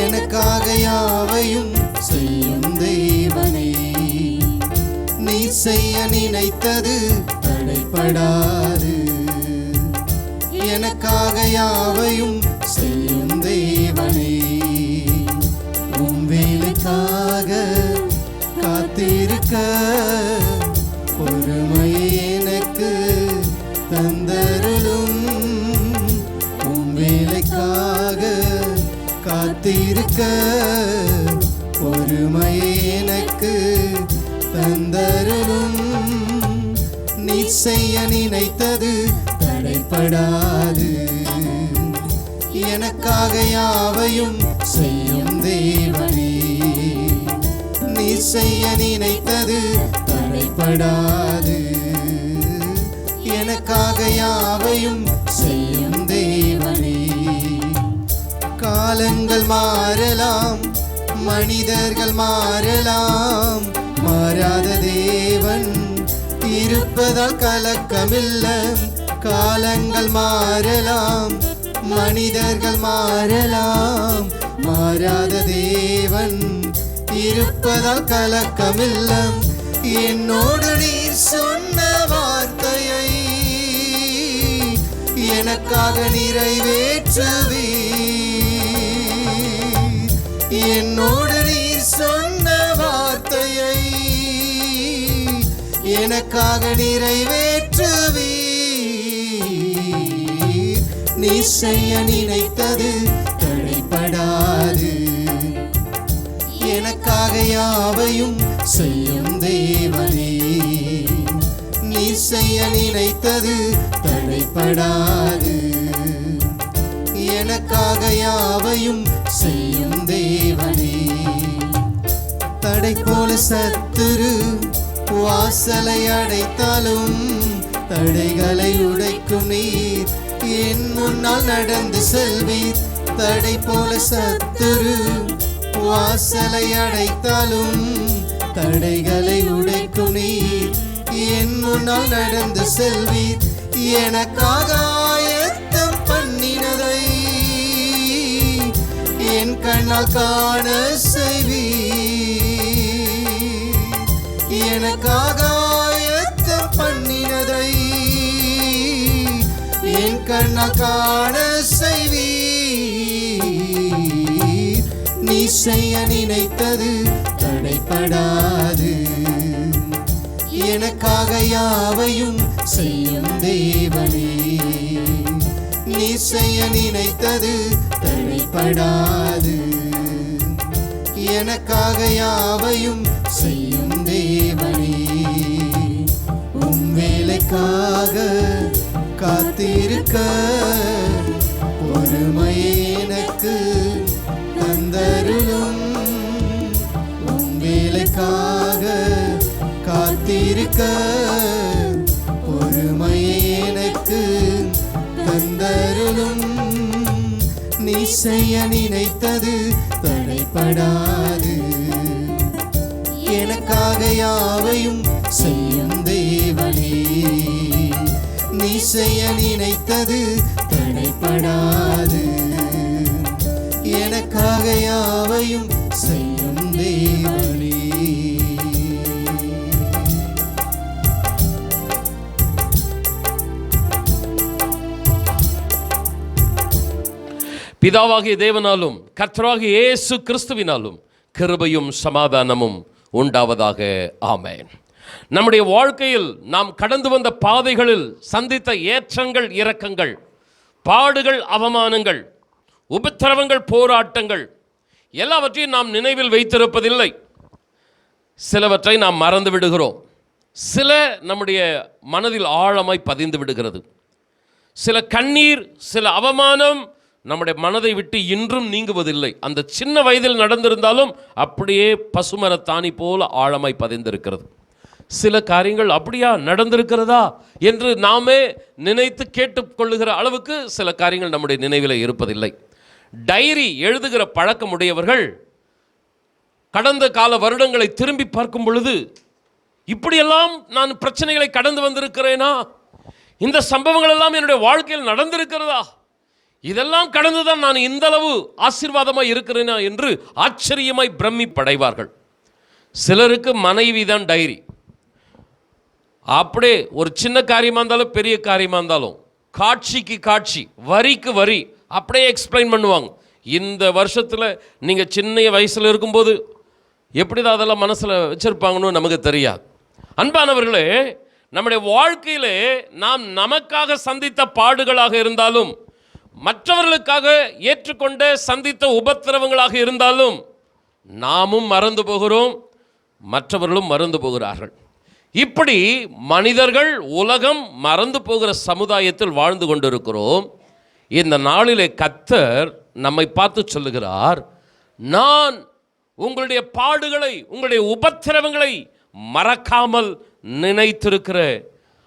எனக்காக யாவையும் செய்யும் தேவனே, நீ செய்ய நினைத்தது தடைப்படாது. எனக்காக யாவையும் செய்யும் தேவனே, உம் வேலைக்காக காத்திருக்க பொறுமையை எனக்கு தந்தருளும். உம் வேலைக்காக காத்திருக்க பொறுமையை எனக்கு தந்தருளும். நீ செய்ய நினைத்தது தடைப்படாது. எனக்காக யாவையும் செய்யும் தேவனே, நீ செய்ய நினைத்தது தடைப்படாது. எனக்காக யாவையும் செய்யும் தேவனே. காலங்கள் மாறலாம், மனிதர்கள் மாறலாம், மாறாத தேவன் இருப்பதால் கலக்கமில்லை. காலங்கள் மாறலாம், மனிதர்கள் மாறலாம், மாறாத தேவன் இருப்பதால் கலக்கமில்லை. என்னோடு நீர் சொன்ன வார்த்தையை எனக்காக நிறைவேற்றுவீர். என்னோடு நீர் சொன்ன வார்த்தையை எனக்காக நிறைவேற்றுவீர். நீ செய்ய நினைத்தது தடைப்படாது. எனக்காக யாவையும் செய்யும் தேவனே, நீ செய்ய நினைத்தது தடைப்படாது. எனக்காக யாவையும் செய்யும் தேவனே. தடை போல சத்துரு வாசலை அடைத்தாலும் தடைகளை உடைக்கும் நீர் என் முன்னால் நடந்து செல்வீர். தடை போல சத்துரு வாசலை அடைத்தாலும் தடைகளை உடைக்கும் நீர் என் முன்னால் நடந்து செல்வீர். எனக்காக ஆயத்தம் பண்ணினதை என் கண்ணால் காண செய்வீர். எனக்காக ஆயத்தம் பண்ணினதை என் கண்ணால் காண செய்வீர். நீ செய்ய நினைத்தது தடைப்படாது. எனக்காக யாவையும் செய்யும் தேவனே, நீ செய்ய நினைத்தது தடைப்படாது. எனக்காக யாவையும் செய்யும் தேவனே, உம் வேலைக்காக காத்திருக்க பொறுமையை எனக்கு தந்தருளும். உம் வேலைக்காக காத்திருக்க பொறுமையை எனக்கு தந்தருளும். நீ செய்ய நினைத்தது தடைப்படாது. எனக்காக யாவையும் செய்யும் தேவனே, நீ செய்ய நினைத்தது தடைப்படாது. எனக்காக யாவையும் செய்யும் தேவனே. பிதாவாகிய தேவனாலும் கர்த்தராகிய இயேசு கிறிஸ்துவினாலும் கிருபையும் சமாதானமும் உண்டாவதாக. ஆமென். நம்முடைய வாழ்க்கையில் நாம் கடந்து வந்த பாதைகளில் சந்தித்த ஏற்றங்கள் இறக்கங்கள், பாடுகள் அவமானங்கள், உபத்திரவங்கள் போராட்டங்கள் எல்லாவற்றையும் நாம் நினைவில் வைத்திருப்பதில்லை. சிலவற்றை நாம் மறந்து விடுகிறோம். சில நம்முடைய மனதில் ஆழமாய் பதிந்து விடுகிறது. சில கண்ணீர், சில அவமானம் நம்முடைய மனதை விட்டு இன்றும் நீங்குவதில்லை. அந்த சின்ன வயதில் நடந்திருந்தாலும் அப்படியே பசுமரத்தாணி போல ஆழமாய் பதிந்திருக்கிறது. சில காரியங்கள் அப்படியா நடந்திருக்கிறதா என்று நாமே நினைத்து கேட்டுக்கொள்ளுகிற அளவுக்கு சில காரியங்கள் நம்முடைய நினைவில் இருப்பதில்லை. டைரி எழுதுகிற பழக்கமுடையவர்கள் கடந்த கால வருடங்களை திரும்பி பார்க்கும் பொழுது இப்படியெல்லாம் நான் பிரச்சனைகளை கடந்து வந்திருக்கிறேனா, இந்த சம்பவங்கள் எல்லாம் என்னுடைய வாழ்க்கையில் நடந்திருக்கிறதா, இதெல்லாம் கடந்துதான் நான் இந்த அளவு ஆசீர்வாதமாய் இருக்கிறேனா என்று ஆச்சரியமாய் பிரமிப்படைவார்கள். சிலருக்கு மனைவி தான் டைரி. அப்படியே ஒரு சின்ன காரியமாக இருந்தாலும் பெரிய காரியமாக இருந்தாலும் காட்சிக்கு காட்சி, வரிக்கு வரி அப்படியே எக்ஸ்பிளைன் பண்ணுவாங்க. இந்த வருஷத்தில் நீங்கள் சின்ன வயசில் இருக்கும்போது எப்படி தான் அதெல்லாம் மனசில் வச்சுருப்பாங்கன்னு நமக்கு தெரியாது. அன்பானவர்களே, நம்முடைய வாழ்க்கையிலே நாம் நமக்காக சந்தித்த பாடுகளாக இருந்தாலும், மற்றவர்களுக்காக ஏற்றுக்கொண்ட சந்தித்த உபத்திரவங்களாக இருந்தாலும், நாமும் மறந்து போகிறோம், மற்றவர்களும் மறந்து போகிறார்கள். இப்படி மனிதர்கள், உலகம் மறந்து போகிற சமுதாயத்தில் வாழ்ந்து கொண்டிருக்கிறோம். இந்த நாளிலே கர்த்தர் நம்மை பார்த்து சொல்லுகிறார், நான் உங்களுடைய பாடுகளை, உங்களுடைய உபத்திரவங்களை மறக்காமல் நினைத்திருக்கிறேன்.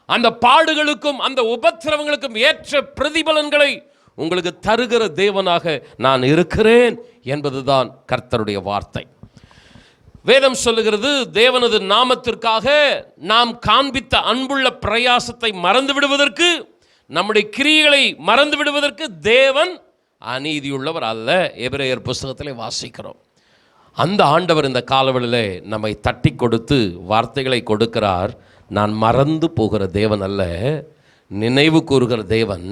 அந்த பாடுகளுக்கும் அந்த உபத்திரவங்களுக்கும் ஏற்ற பிரதிபலன்களை உங்களுக்கு தருகிற தேவனாக நான் இருக்கிறேன் என்பதுதான் கர்த்தருடைய வார்த்தை. வேதம் சொல்லுகிறது, தேவனது நாமத்திற்காக நாம் காண்பித்த அன்புள்ள பிரயாசத்தை மறந்து விடுவதற்கு, நம்முடைய கிரியைகளை மறந்து விடுவதற்கு தேவன் அநீதியுள்ளவர் அல்ல. எபிரேயர் புஸ்தகத்திலே வாசிக்கிறோம். அந்த ஆண்டவர் இந்த காலவெளியிலே நம்மை தட்டி கொடுத்து வார்த்தைகளை கொடுக்கிறார். நான் மறந்து போகிற தேவன் அல்ல, நினைவு கூறுகிற தேவன்.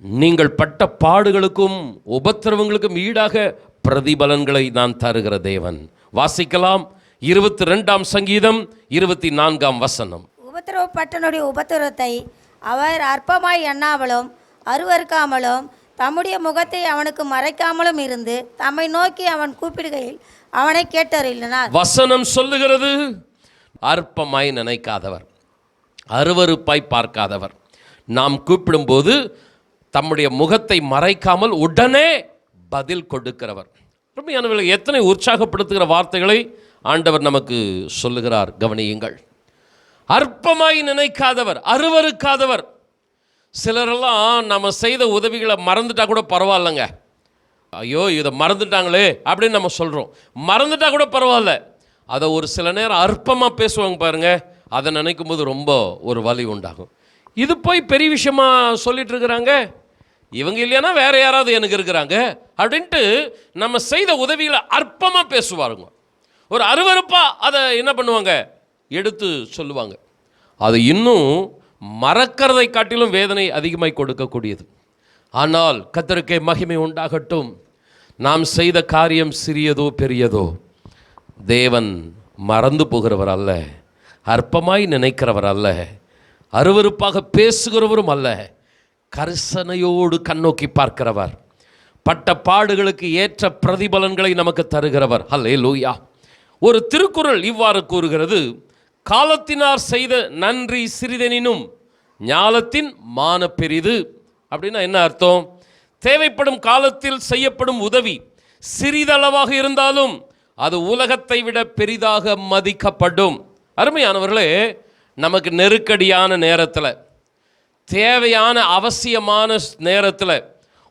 நீங்கள் பட்ட பாடுகளுக்கும் உபத்திரவங்களுக்கும் ஈடாக பிரதிபலன்களை நான் தருகிற தேவன். வாசிக்கலாம். 22ஆம் சங்கீதம் 24ஆம் வசனம். உபத்திரவப்பட்டனுடைய உபத்திரவத்தை அவர் அற்பமாய் எண்ணாமலும் அருவருக்காமலும் தம்முடைய முகத்தை அவனுக்கு மறைக்காமலும் இருந்து தம்மை நோக்கி அவன் கூப்பிடுகையில் அவனை கேட்டறினார். வசனம் சொல்லுகிறது, அற்பமாய் நினைக்காதவர், அருவருப்பாய் பார்க்காதவர், நாம் கூப்பிடும்போது தம்முடைய முகத்தை மறைக்காமல் உடனே பதில் கொடுக்கிறவர். உண்மையானவர்கள், எத்தனை உற்சாகப்படுத்துகிற வார்த்தைகளை ஆண்டவர் நமக்கு சொல்லுகிறார். கவனியுங்கள். அற்பமாய் நினைக்காதவர், அருவருக்காதவர். சிலரெல்லாம் நம்ம செய்த உதவிகளை மறந்துட்டா கூட பரவாயில்லைங்க. ஐயோ இதை மறந்துட்டாங்களே அப்படின்னு நம்ம சொல்கிறோம். மறந்துட்டா கூட பரவாயில்ல, அதை ஒரு சில நேரம் அற்பமாக பேசுவாங்க பாருங்க. அதை நினைக்கும் போது ரொம்ப ஒரு வலி உண்டாகும். இது போய் பெரிய விஷயமா சொல்லிட்டு இருக்கிறாங்க, இவங்க இல்லைன்னா வேற யாராவது எனக்கு இருக்கிறாங்க அப்படின்ட்டு நம்ம செய்த உதவிகளை அற்பமாக பேசுவாருங்க. ஒரு அருவருப்பாக அதை என்ன பண்ணுவாங்க, எடுத்து சொல்லுவாங்க. அது இன்னும் மறக்கிறதை காட்டிலும் வேதனை அதிகமாய் கொடுக்கக்கூடியது. ஆனால் கர்த்தருக்கே மகிமை உண்டாகட்டும். நாம் செய்த காரியம் சிறியதோ பெரியதோ, தேவன் மறந்து போகிறவர் அல்ல, அற்பமாய் நினைக்கிறவர் அல்ல, அருவருப்பாக பேசுகிறவரும் அல்ல, கரிசனையோடு கண்ணோக்கி பார்க்கிறவர், பட்ட பாடுகளுக்கு ஏற்ற பிரதிபலன்களை நமக்கு தருகிறவர். அல்லேலூயா. ஒரு திருக்குறள் இவ்வாறு கூறுகிறது, காலத்தினார் செய்த நன்றி சிறிதெனினும் ஞாலத்தின் மான பெரிது. அப்படின்னா என்ன அர்த்தம்? தேவைப்படும் காலத்தில் செய்யப்படும் உதவி சிறிதளவாக இருந்தாலும் அது உலகத்தை விட பெரிதாக மதிக்கப்படும். அருமையானவர்களே, நமக்கு நெருக்கடியான நேரத்தில், தேவையான அவசியமான நேரத்தில்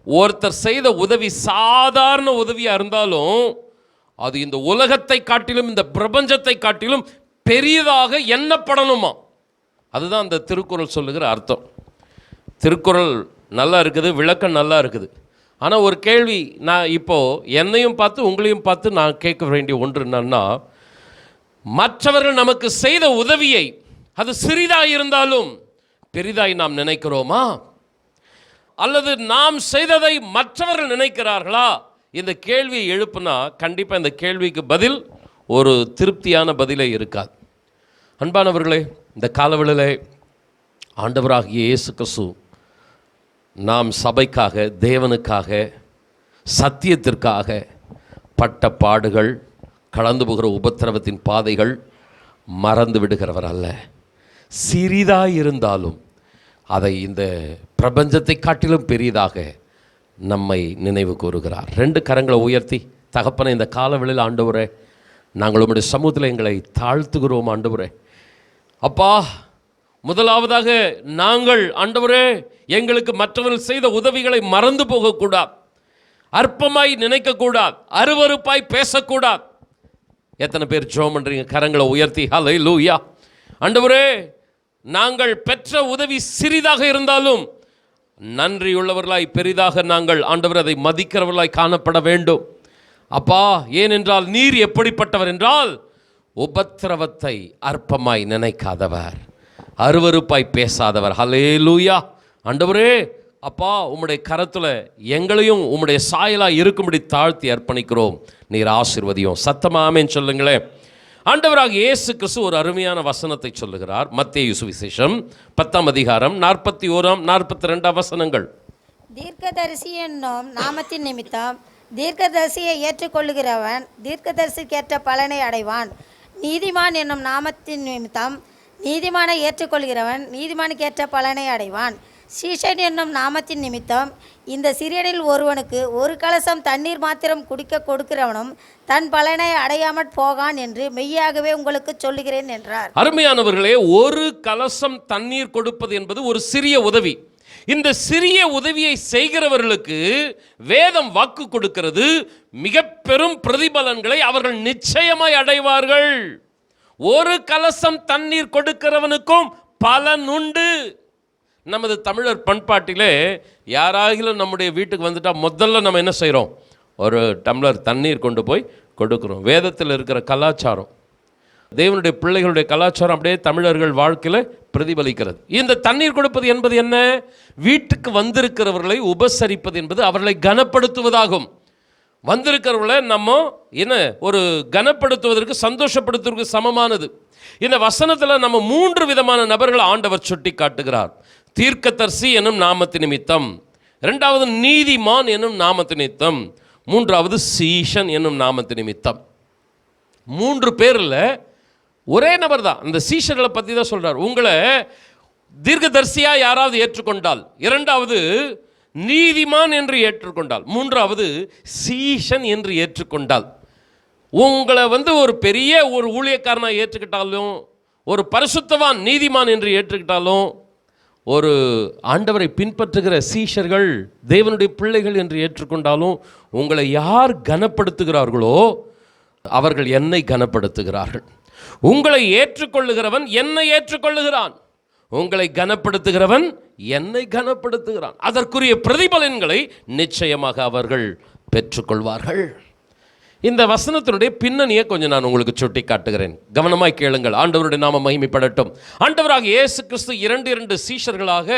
ஒருத்தர் செய்த உதவி சாதாரண உதவியாக இருந்தாலும் அது இந்த உலகத்தை காட்டிலும், இந்த பிரபஞ்சத்தை காட்டிலும் பெரியதாக எண்ணப்படணுமா. அதுதான் அந்த திருக்குறள் சொல்லுகிற அர்த்தம். திருக்குறள் நல்லா இருக்குது, விளக்கம் நல்லா இருக்குது. ஆனால் ஒரு கேள்வி, நான் இப்போது என்னையும் பார்த்து உங்களையும் பார்த்து நான் கேட்க வேண்டிய ஒன்று என்னன்னா, மற்றவர்கள் நமக்கு செய்த உதவியை அது சிறிதாக இருந்தாலும் பெரிதாய் நாம் நினைக்கிறோமா, அல்லது நாம் செய்ததை மற்றவர்கள் நினைக்கிறார்களா? இந்த கேள்வியை எழுப்புனா கண்டிப்பாக இந்த கேள்விக்கு பதில் ஒரு திருப்தியான பதிலே இருக்காது. அன்பானவர்களே, இந்த காலவெளியிலே ஆண்டவராகிய இயேசு கிறிஸ்து நாம் சபைக்காக, தேவனுக்காக, சத்தியத்திற்காக பட்ட பாடுகள், கடந்து போகிற உபத்திரவத்தின் பாதைகள் மறந்து விடுகிறவர் அல்ல. சிறிதாக இருந்தாலும் அதை இந்த பிரபஞ்சத்தை காட்டிலும் பெரியதாக நம்மை நினைவு கூறுகிறார். 2 கரங்களை உயர்த்தி, தகப்பனை, இந்த காலவெளியில் ஆண்டவரே, நாங்கள் உம்முடைய சமூகத்தில் எங்களை தாழ்த்துகிறோம். ஆண்டவரே அப்பா, முதலாவதாக நாங்கள் ஆண்டவரே எங்களுக்கு மற்றவர்கள் செய்த உதவிகளை மறந்து போகக்கூடாது, அற்பமாய் நினைக்கக்கூடாது, அருவருப்பாய் பேசக்கூடாது. எத்தனை பேர் ஜெபம் பண்றீங்க? கரங்களை உயர்த்தி ஹல்லேலூயா. ஆண்டவரே, நாங்கள் பெற்ற உதவி சிறிதாக இருந்தாலும் நன்றியுள்ளவர்களாய் பெரிதாக நாங்கள் ஆண்டவர் அதை மதிக்கிறவர்களாய் காணப்பட வேண்டும். அப்பா, ஏனென்றால் நீர் எப்படிப்பட்டவர் என்றால் உபத்திரவத்தை அற்பமாய் நினைக்காதவர், அருவருப்பாய் பேசாதவர். ஹல்லேலூயா. ஆண்டவரே, அப்பா, உம்முடைய கரத்தில் எங்களையும் உம்முடைய சாயலாக இருக்கும்படி தாழ்த்தி அர்ப்பணிக்கிறோம். நீர் ஆசீர்வதியும். சத்தமா ஆமென் சொல்லுங்களேன். ஆண்டவராக இயேசு கிறிஸ்து ஒரு அருமையான வசனத்தை சொல்லுகிறார். மத்தேயு சுவிசேஷம் 10ஆம் அதிகாரம் 41, 42 வசனங்கள். தீர்க்கதரிசி என்னும் நாமத்தின் நிமித்தம் தீர்க்கதரிசியை ஏற்றுக்கொள்ளுகிறவன் தீர்க்கதரிசிக்கேற்ற பலனை அடைவான். நீதிமான் என்னும் நாமத்தின் நிமித்தம் நீதிமானை ஏற்றுக்கொள்கிறவன் நீதிமானுக்கேற்ற பலனை அடைவான். சீஷன் என்னும் நாமத்தின் நிமித்தம் இந்த சிறியனில் ஒருவனுக்கு ஒரு கலசம் தண்ணீர் மாத்திரம் குடிக்க கொடுக்கிறவனும் தன் பலனை அடையாமற் போகான் என்று மெய்யாகவே உங்களுக்கு சொல்லுகிறேன் என்றார். அருமையானவர்களே, ஒரு கலசம் தண்ணீர் கொடுப்பது என்பது ஒரு சிறிய உதவி. இந்த சிறிய உதவியை செய்கிறவர்களுக்கு வேதம் வாக்கு கொடுக்கிறது, மிக பெரும் பிரதிபலன்களை அவர்கள் நிச்சயமாய் அடைவார்கள். ஒரு கலசம் தண்ணீர் கொடுக்கிறவனுக்கும் பலன் உண்டு. நமது தமிழர் பண்பாட்டிலே யாராகிலும் நம்முடைய வீட்டுக்கு வந்துட்டால் முதல்ல நம்ம என்ன செய்கிறோம்? ஒரு டம்ளர் தண்ணீர் கொண்டு போய் கொடுக்குறோம். வேதத்தில் இருக்கிற கலாச்சாரம், தேவனுடைய பிள்ளைகளுடைய கலாச்சாரம் அப்படியே தமிழர்கள் வாழ்க்கையில் பிரதிபலிக்கிறது. இந்த தண்ணீர் கொடுப்பது என்பது என்ன? வீட்டுக்கு வந்திருக்கிறவர்களை உபசரிப்பது என்பது அவர்களை கனப்படுத்துவதாகும். வந்திருக்கிறவர்களை நம்ம என்ன ஒரு கனப்படுத்துவதற்கு, சந்தோஷப்படுத்துவதற்கு சமமானது. இந்த வசனத்தில் நம்ம 3 விதமான நபர்களை ஆண்டவர் சுட்டி காட்டுகிறார். தீர்க்கதரிசி என்னும் நாமத்து நிமித்தம், 2வது நீதிமான் என்னும் நாமத்து நிமித்தம், 3வது சீஷன் என்னும் நாமத்து நிமித்தம். 3 பேரில் ஒரே நபர் தான். இந்த சீஷர்களை பற்றி தான் சொல்கிறார். உங்களை தீர்க்கதரிசியாக யாராவது ஏற்றுக்கொண்டால், 2வது நீதிமான் என்று ஏற்றுக்கொண்டால், 3வது சீஷன் என்று ஏற்றுக்கொண்டால், உங்களை ஒரு பெரிய ஒரு ஊழியக்காரனாக ஏற்றுக்கிட்டாலும், ஒரு பரிசுத்தவான் நீதிமான் என்று ஏற்றுக்கிட்டாலும், ஒரு ஆண்டவரை பின்பற்றுகிற சீஷர்கள் தேவனுடைய பிள்ளைகள் என்று ஏற்றுக்கொண்டாலும், உங்களை யார் கனப்படுத்துகிறார்களோ அவர்கள் என்னை கனப்படுத்துகிறார்கள். உங்களை ஏற்றுக்கொள்ளுகிறவன் என்னை ஏற்றுக்கொள்ளுகிறான், உங்களை கனப்படுத்துகிறவன் என்னை கனப்படுத்துகிறான். அதற்குரிய பிரதிபலன்களை நிச்சயமாக அவர்கள் பெற்றுக்கொள்வார்கள். இந்த வசனத்தினுடைய பின்னணியை கொஞ்சம் நான் உங்களுக்கு சுட்டி காட்டுகிறேன். கவனமாய் கேளுங்கள். ஆண்டவருடைய நாம மகிமைப்படட்டும். ஆண்டவராக இயேசு கிறிஸ்து 2 சீஷர்களாக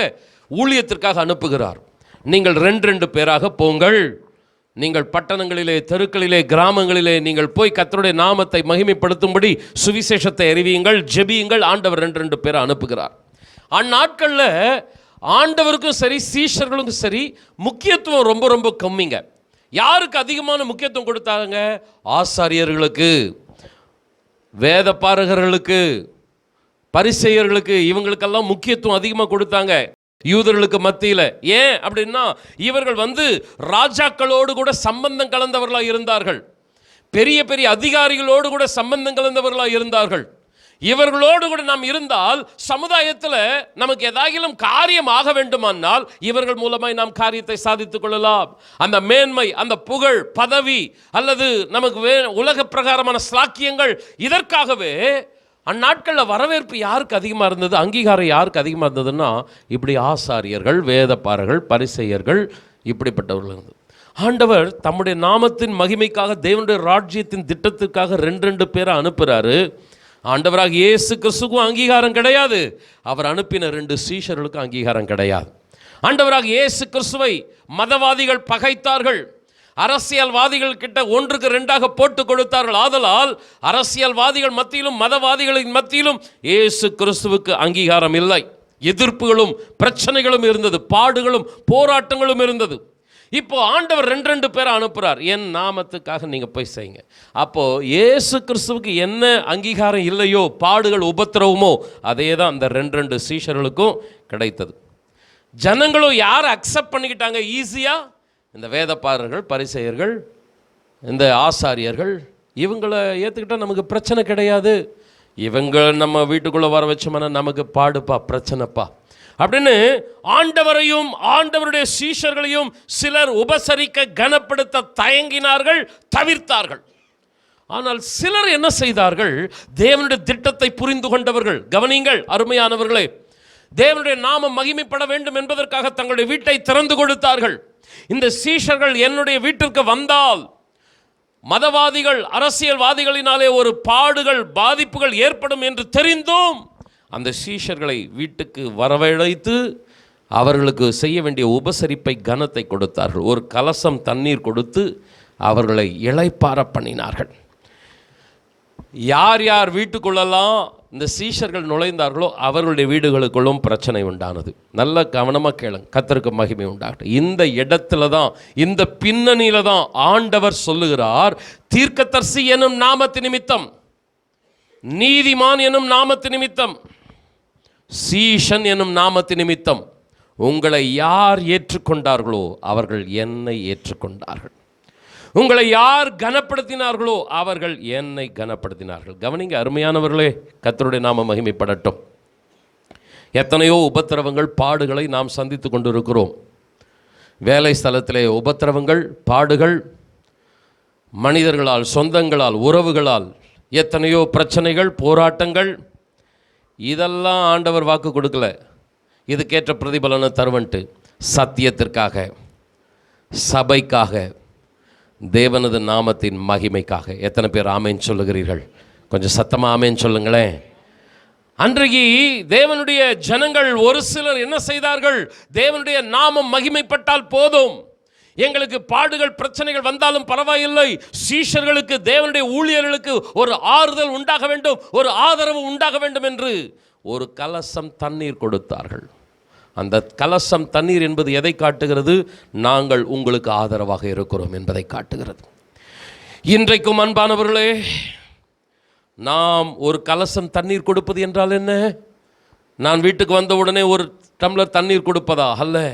ஊழியத்திற்காக அனுப்புகிறார். நீங்கள் 2 பேராக போங்கள். நீங்கள் பட்டணங்களிலே, தெருக்களிலே, கிராமங்களிலே நீங்கள் போய் கர்த்தருடைய நாமத்தை மகிமைப்படுத்தும்படி சுவிசேஷத்தை அறிவியுங்கள், ஜெபியுங்கள். ஆண்டவர் 2 பேரை அனுப்புகிறார். அந்நாட்களில் ஆண்டவருக்கும் சரி சீஷர்களுக்கும் சரி முக்கியத்துவம் ரொம்ப ரொம்ப கம்மிங்க. யாருக்கு அதிகமான முக்கியத்துவம் கொடுத்தாங்க? ஆசாரியர்களுக்கு, வேத பாரகர்களுக்கு, பரிசேயர்களுக்கு, இவங்களுக்கெல்லாம் முக்கியத்துவம் அதிகமாக கொடுத்தாங்க யூதர்களுக்கு மத்தியில். ஏன் அப்படின்னா இவர்கள் ராஜாக்களோடு கூட சம்பந்தம் கலந்தவர்களாக இருந்தார்கள், பெரிய பெரிய அதிகாரிகளோடு கூட சம்பந்தம் கலந்தவர்களாக இருந்தார்கள். இவர்களோடு கூட நாம் இருந்தால் சமுதாயத்தில் நமக்கு ஏதாகிலும் காரியம் ஆக வேண்டுமானால் இவர்கள் மூலமாய் நாம் காரியத்தை சாதித்துக் கொள்ளலாம். அந்த மேன்மை, அந்த புகழ், பதவி அல்லது நமக்கு உலக பிரகாரமான ஸ்லாக்கியங்கள், இதற்காகவே அந்நாட்களில் வரவேற்பு யாருக்கு அதிகமாக இருந்தது, அங்கீகாரம் யாருக்கு அதிகமாக இருந்ததுன்னா இப்படி ஆசாரியர்கள், வேதப்பாரர்கள், பரிசேயர்கள், இப்படிப்பட்டவர்கள் இருந்தது. ஆண்டவர் தம்முடைய நாமத்தின் மகிமைக்காக, தேவனுடைய ராஜ்யத்தின் திட்டத்திற்காக 2 பேரை அனுப்புகிறாரு. ஆண்டவராக இயேசு கிறிஸ்துக்கும் அங்கீகாரம் கிடையாது, அவர் அனுப்பின 2 சீஷர்களுக்கும் அங்கீகாரம் கிடையாது. ஆண்டவராக இயேசு கிறிஸ்துவை மதவாதிகள் பகைத்தார்கள், அரசியல்வாதிகள் கிட்ட 1க்கு 2ஆக போட்டு கொடுத்தார்கள். ஆதலால் அரசியல்வாதிகள் மத்தியிலும் மதவாதிகளின் மத்தியிலும் இயேசு கிறிஸ்துவுக்கு அங்கீகாரம் இல்லை. எதிர்ப்புகளும் பிரச்சனைகளும் இருந்தது, பாடுகளும் போராட்டங்களும் இருந்தது. இப்போ ஆண்டவர் 2 பேரை அனுப்புகிறார். என் நாமத்துக்காக நீங்கள் போய் செய்யுங்க. அப்போது இயேசு கிறிஸ்துவுக்கு என்ன அங்கீகாரம் இல்லையோ, பாடுகள், உபத்திரவமோ, அதே தான் அந்த 2 சீஷர்களுக்கும் கிடைத்தது. ஜனங்களும் யாரை அக்செப்ட் பண்ணிக்கிட்டாங்க ஈஸியாக? இந்த வேதப்பாரர்கள், பரிசேயர்கள், இந்த ஆசாரியர்கள். இவங்களை ஏற்றுக்கிட்டால் நமக்கு பிரச்சனை கிடையாது, இவங்க நம்ம வீட்டுக்குள்ளே வர வச்சோம்னா நமக்கு பாடுப்பா, பிரச்சனைப்பா அப்படின்னு ஆண்டவரையும் ஆண்டவருடைய சீஷர்களையும் சிலர் உபசரிக்க கனப்படுத்த தயங்கினார்கள், தவிர்த்தார்கள். ஆனால் சிலர் என்ன செய்தார்கள்? தேவனுடைய திட்டத்தை புரிந்து கொண்டவர்கள். கவனிங்கள் அருமையானவர்களே, தேவனுடைய நாமம் மகிமைப்பட வேண்டும் என்பதற்காக தங்களுடைய வீட்டை திறந்து கொடுத்தார்கள். இந்த சீஷர்கள் என்னுடைய வீட்டிற்கு வந்தால் மதவாதிகள், அரசியல்வாதிகளினாலே ஒரு பாடுகள், பாதிப்புகள் ஏற்படும் என்று தெரிந்தும் அந்த சீஷர்களை வீட்டுக்கு வரவழைத்து அவர்களுக்கு செய்ய வேண்டிய உபசரிப்பை, கனத்தை கொடுத்தார்கள். ஒரு கலசம் தண்ணீர் கொடுத்து அவர்களை இளைப்பார பண்ணினார்கள். யார் யார் வீட்டுக்குள்ளெல்லாம் இந்த சீஷர்கள் நுழைந்தார்களோ அவர்களுடைய வீடுகளுக்குள்ளும் பிரச்சனை உண்டானது. நல்ல கவனமாக கேளுங்க, கர்த்தருக்கு மகிமை உண்டாகட்டும். இந்த இடத்துல தான், இந்த பின்னணியில தான் ஆண்டவர் சொல்லுகிறார், தீர்க்கதரிசி எனும் நாமத்து நிமித்தம், நீதிமான் எனும் நாமத்து நிமித்தம், சீஷன் எனும் நாமத்து நிமித்தம் உங்களை யார் ஏற்றுக்கொண்டார்களோ அவர்கள் என்னை ஏற்றுக்கொண்டார்கள். உங்களை யார் கனப்படுத்தினார்களோ அவர்கள் என்னை கனப்படுத்தினார்கள். கவனிங்க அருமையானவர்களே, கர்த்தருடைய நாமம் மகிமைப்படட்டும். எத்தனையோ உபத்திரவங்கள், பாடுகளை நாம் சந்தித்து கொண்டிருக்கிறோம். வேலை ஸ்தலத்திலே உபத்திரவங்கள், பாடுகள், மனிதர்களால், சொந்தங்களால், உறவுகளால் எத்தனையோ பிரச்சனைகள், போராட்டங்கள். இதெல்லாம் ஆண்டவர் வாக்கு கொடுக்கல, இதுக்கேற்ற பிரதிபலனை தருவன்ட்டு. சத்தியத்திற்காக, சபைக்காக, தேவனது நாமத்தின் மகிமைக்காக. எத்தனை பேர் ஆமேன் சொல்லுகிறீர்கள்? கொஞ்சம் சத்தமாக ஆமேன் சொல்லுங்களேன். அன்றைக்கு தேவனுடைய ஜனங்கள் ஒரு சிலர் என்ன செய்தார்கள்? தேவனுடைய நாமம் மகிமைப்பட்டால் போதும், எங்களுக்கு பாடுகள், பிரச்சனைகள் வந்தாலும் பரவாயில்லை, சீஷர்களுக்கு, தேவனுடைய ஊழியர்களுக்கு ஒரு ஆறுதல் உண்டாக வேண்டும், ஒரு ஆதரவு உண்டாக வேண்டும் என்று ஒரு கலசம் தண்ணீர் கொடுத்தார்கள். அந்த கலசம் தண்ணீர் என்பது எதை காட்டுகிறது? நாங்கள் உங்களுக்கு ஆதரவாக இருக்கிறோம் என்பதை காட்டுகிறது. இன்றைக்கும் அன்பானவர்களே, நாம் ஒரு கலசம் தண்ணீர் கொடுப்பது என்றால் என்ன? நான் வீட்டுக்கு வந்த உடனே ஒரு டம்ளர் தண்ணீர் கொடுப்பதா? அல்ல.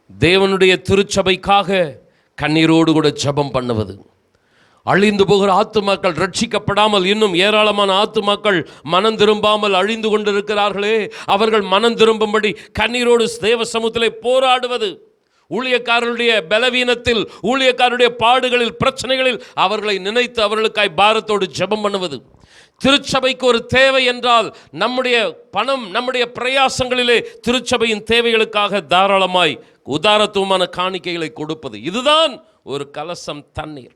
தேவனுடைய திருச்சபைக்காக கண்ணீரோடு கூட ஜெபம் பண்ணுவது. அழிந்து போகிற ஆத்துமாக்கள், ரட்சிக்கப்படாமல் இன்னும் ஏராளமான ஆத்துமாக்கள் மனம் திரும்பாமல் அழிந்து கொண்டிருக்கிறார்களே, அவர்கள் மனம் திரும்பும்படி கண்ணீரோடு தேவ சமூகத்திலே போராடுவது. ஊழியக்காரருடைய பலவீனத்தில், ஊழியக்காரருடைய பாடுகளில், பிரச்சனைகளில் அவர்களை நினைத்து அவர்களுக்காய் பாரத்தோடு ஜெபம் பண்ணுவது. திருச்சபைக்கு ஒரு தேவை என்றால் நம்முடைய பணம், நம்முடைய பிரயாசங்களிலே திருச்சபையின் தேவைகளுக்காக தாராளமாய் உதாரத்துவமான காணிக்கைகளை கொடுப்பது. இதுதான் ஒரு கலசம் தண்ணீர்.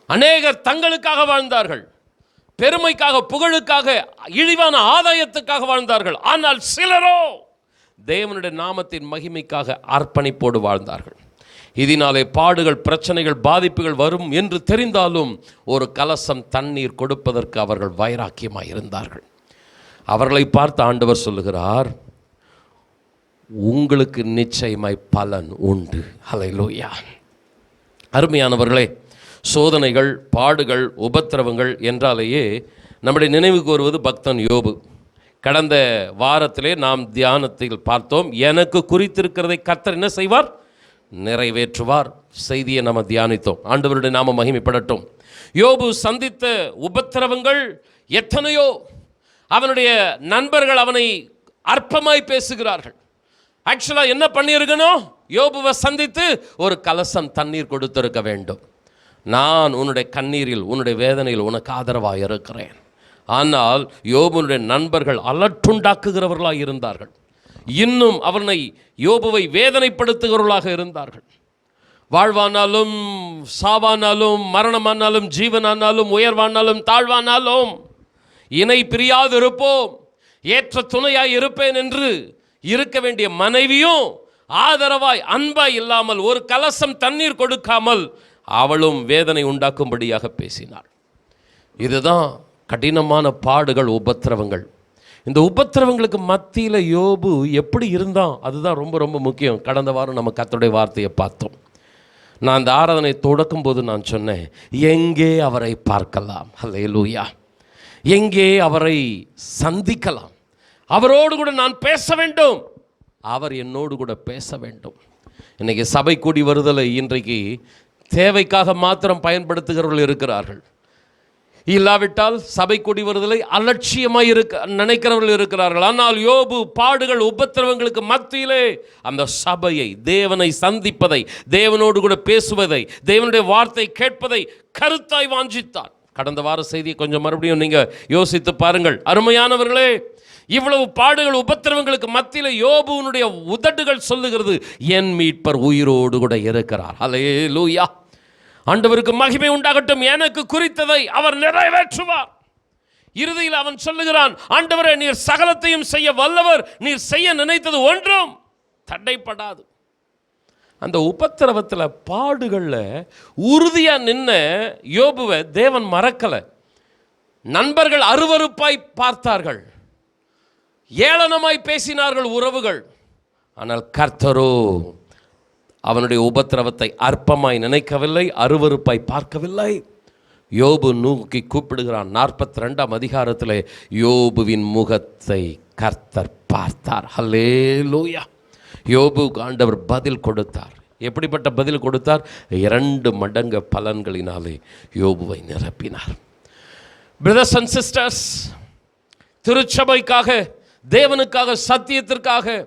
அநேகர் தங்களுக்காக வாழ்ந்தார்கள், பெருமைக்காக, புகழுக்காக, இழிவான ஆதாயத்துக்காக வாழ்ந்தார்கள். ஆனால் சிலரோ தேவனுடைய நாமத்தின் மகிமைக்காக அர்ப்பணிப்போடு வாழ்ந்தார்கள். இதனாலே பாடுகள், பிரச்சனைகள், பாதிப்புகள் வரும் என்று தெரிந்தாலும் ஒரு கலசம் தண்ணீர் கொடுப்பதற்கு அவர்கள் வைராக்கியமாக இருந்தார்கள். அவர்களை பார்த்து ஆண்டவர் சொல்லுகிறார், உங்களுக்கு நிச்சயமாய் பலன் உண்டு. ஹல்லேலூயா. அருமையானவர்களே, சோதனைகள், பாடுகள், உபத்திரவங்கள் என்றாலேயே நம்முடைய நினைவுக்கு வருவது பக்தன் யோபு. கடந்த வாரத்திலே நாம் தியானத்தில் பார்த்தோம், எனக்கு குறித்திருக்கிறதை கர்த்தர் என்ன செய்வார்? நிறைவேற்றுவார். செய்தியை நம்ம தியானித்தோம். ஆண்டவருடைய நாம மகிமைப்படட்டும். யோபு சந்தித்த உபத்திரவங்கள் எத்தனையோ. அவனுடைய நண்பர்கள் அவனை அற்பமாய் பேசுகிறார்கள். ஆக்சுவலாக என்ன பண்ணியிருக்கணும்? யோபுவை சந்தித்து ஒரு கலசம் தண்ணீர் கொடுத்திருக்க வேண்டும். நான் உன்னுடைய கண்ணீரில், உன்னுடைய வேதனையில் உனக்கு ஆதரவாக இருக்கிறேன். ஆனால் யோபுனுடைய நண்பர்கள் அலட்டுண்டாக்குகிறவர்களாக இருந்தார்கள். இன்னும் அவனை, யோபுவை வேதனைப்படுத்துகிறவர்களாக இருந்தார்கள். வாழ்வானாலும், சாவானாலும், மரணமானாலும், ஜீவனானாலும், உயர்வானாலும், தாழ்வானாலும் இணை பிரியாது இருப்போம், ஏற்ற துணையாய் இருப்பேன் என்று இருக்க வேண்டிய மனைவியும் ஆதரவாய், அன்பாய் இல்லாமல், ஒரு கலசம் தண்ணீர் கொடுக்காமல் அவளும் வேதனை உண்டாக்கும்படியாக பேசினாள். இதுதான் கடினமான பாடுகள், உபத்திரவங்கள். இந்த உபத்திரவங்களுக்கு மத்தியில் யோபு எப்படி இருந்தான்? அதுதான் ரொம்ப ரொம்ப முக்கியம். கடந்த வாரம் நம்ம கர்த்தருடைய வார்த்தையை பார்த்தோம். நான் அந்த ஆராதனை தொடக்கும் போது நான் சொன்னேன், எங்கே அவரை பார்க்கலாம்? ஹல்லேலூயா. எங்கே அவரை சந்திக்கலாம்? அவரோடு கூட நான் பேச வேண்டும், அவர் என்னோடு கூட பேச வேண்டும். இன்றைக்கி சபை கூடி வருதலை இன்றைக்கு தேவைக்காக மாத்திரம் பயன்படுத்துகிறவர்கள் இருக்கிறார்கள். இல்லாவிட்டால் சபை கூடி வருதலை அலட்சியமாக நினைக்கிறவர்கள் இருக்கிறார்கள். ஆனால் யோபு பாடுகள், உபத்திரவங்களுக்கு மத்தியிலே அந்த சபையை, தேவனை சந்திப்பதை, தேவனோடு கூட பேசுவதை, தேவனுடைய வார்த்தை கேட்பதை கருத்தாய் வாஞ்சித்தார். கடந்த வார செய்தியை கொஞ்சம் மறுபடியும் நீங்கள் யோசித்து பாருங்கள். அருமையானவர்களே, இவ்வளவு பாடுகள் உபத்திரவங்களுக்கு மத்தியில் யோபுவினுடைய உதடுகள் சொல்லுகிறது, என் மீட்பர் உயிரோடு கூட இருக்கிறார். அல்லேலூயா. ஆண்டவருக்கு மகிமை உண்டாகட்டும். எனக்கு குறித்ததை அவர் நிறைவேற்றுவார். இறுதியில் அவன் சொல்லுகிறான், ஆண்டவரே, நீர் சகலத்தையும் செய்ய வல்லவர், நீர் செய்ய நினைத்தது ஒன்றும் தடைப்படாது. அந்த உபத்திரவத்தில் பாடுகளில் உறுதியாக நின்ன யோபுவை தேவன் மறக்கலை. நண்பர்கள் அருவருப்பாய் பார்த்தார்கள், ஏளனமாய் பேசினார்கள் உறவுகள். ஆனால் கர்த்தரோ அவனுடைய உபத்திரவத்தை அற்பமாய் நினைக்கவில்லை, அருவருப்பாய் பார்க்கவில்லை. யோபு நோக்கி கூப்பிடுகிறான். 42ஆம் அதிகாரத்தில் யோபுவின் முகத்தை கர்த்தர் பார்த்தார். ஹல்லேலூயா. யோபுக்கு ஆண்டவர் பதில் கொடுத்தார். எப்படிப்பட்ட பதில் கொடுத்தார்? 2 மடங்கு பலன்களினாலே யோபுவை நிரப்பினார். பிரதர்ஸ் அண்ட் சிஸ்டர்ஸ், திருச்சபைக்காக, தேவனுக்காக, சத்தியத்திற்காக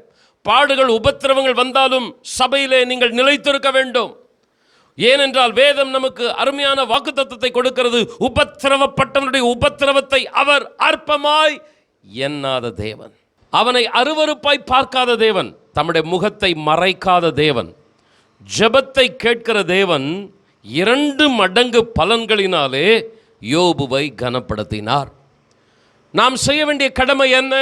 பாடுகள் உபத்திரவங்கள் வந்தாலும் சபையிலே நீங்கள் நிலைத்திருக்க வேண்டும். ஏனென்றால் வேதம் நமக்கு அருமையான வாக்குத்தத்தத்தை கொடுக்கிறது. உபத்திரவப்பட்டவனுடைய உபத்திரவத்தை அவர் அற்பமாய் எண்ணாத தேவன், அவனை அருவருப்பாய் பார்க்காத தேவன், தம்முடைய முகத்தை மறைக்காத தேவன், ஜெபத்தை கேட்கிற தேவன் 2 மடங்கு பலன்களினாலே யோபுவை கனப்படுத்தினார். நாம் செய்ய வேண்டிய கடமை என்ன?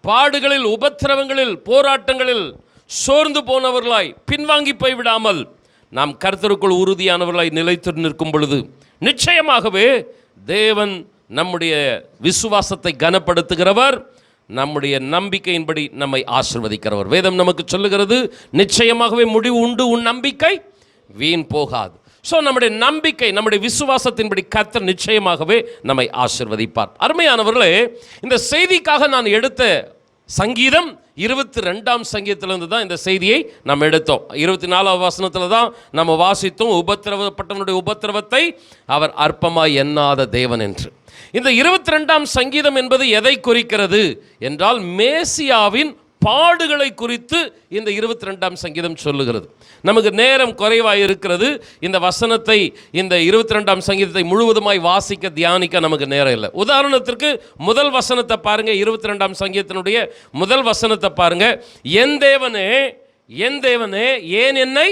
பாடுகளில், உபத்திரவங்களில், போராட்டங்களில் சோர்ந்து போனவர்களாய் பின்வாங்கி போய்விடாமல் நாம் கர்த்தருக்குள் உறுதியானவர்களாய் நிலைத்து நிற்கும் பொழுது நிச்சயமாகவே தேவன் நம்முடைய விசுவாசத்தை கனப்படுத்துகிறவர், நம்முடைய நம்பிக்கையின்படி நம்மை ஆசீர்வதிக்கிறவர். வேதம் நமக்கு சொல்லுகிறது, நிச்சயமாகவே முடிவு உண்டு, உன் நம்பிக்கை வீண் போகாது. ஸோ நம்முடைய நம்பிக்கை, நம்முடைய விசுவாசத்தின்படி கர்த்தர் நிச்சயமாகவே நம்மை ஆசீர்வதிப்பார். அருமையானவர்களே, இந்த செய்திக்காக நான் எடுத்த சங்கீதம் 22ஆம் சங்கீதத்திலிருந்து தான் இந்த செய்தியை நாம் எடுத்தோம். 24ஆம் வசனத்தில் தான் நம்ம வாசித்தோம், உபத்திரவப்பட்டவனுடைய உபத்திரவத்தை அவர் அற்பமாய் எண்ணாத தேவன் என்று. இந்த 22ஆம் சங்கீதம் என்பது எதை குறிக்கிறது என்றால், மேசியாவின் பாடுகளை குறித்து இந்த 22ஆம் சங்கீதம் சொல்லுகிறது. நமக்கு நேரம் குறைவாக இருக்கிறது. இந்த வசனத்தை, இந்த 22ஆம் சங்கீதத்தை முழுவதுமாய் வாசிக்க, தியானிக்க நமக்கு நேரம் இல்லை. உதாரணத்திற்கு முதல் வசனத்தை பாருங்க. 22ஆம் சங்கீதத்தினுடைய முதல் வசனத்தை பாருங்க. என் தேவனே, என் தேவனே, ஏன் என்னை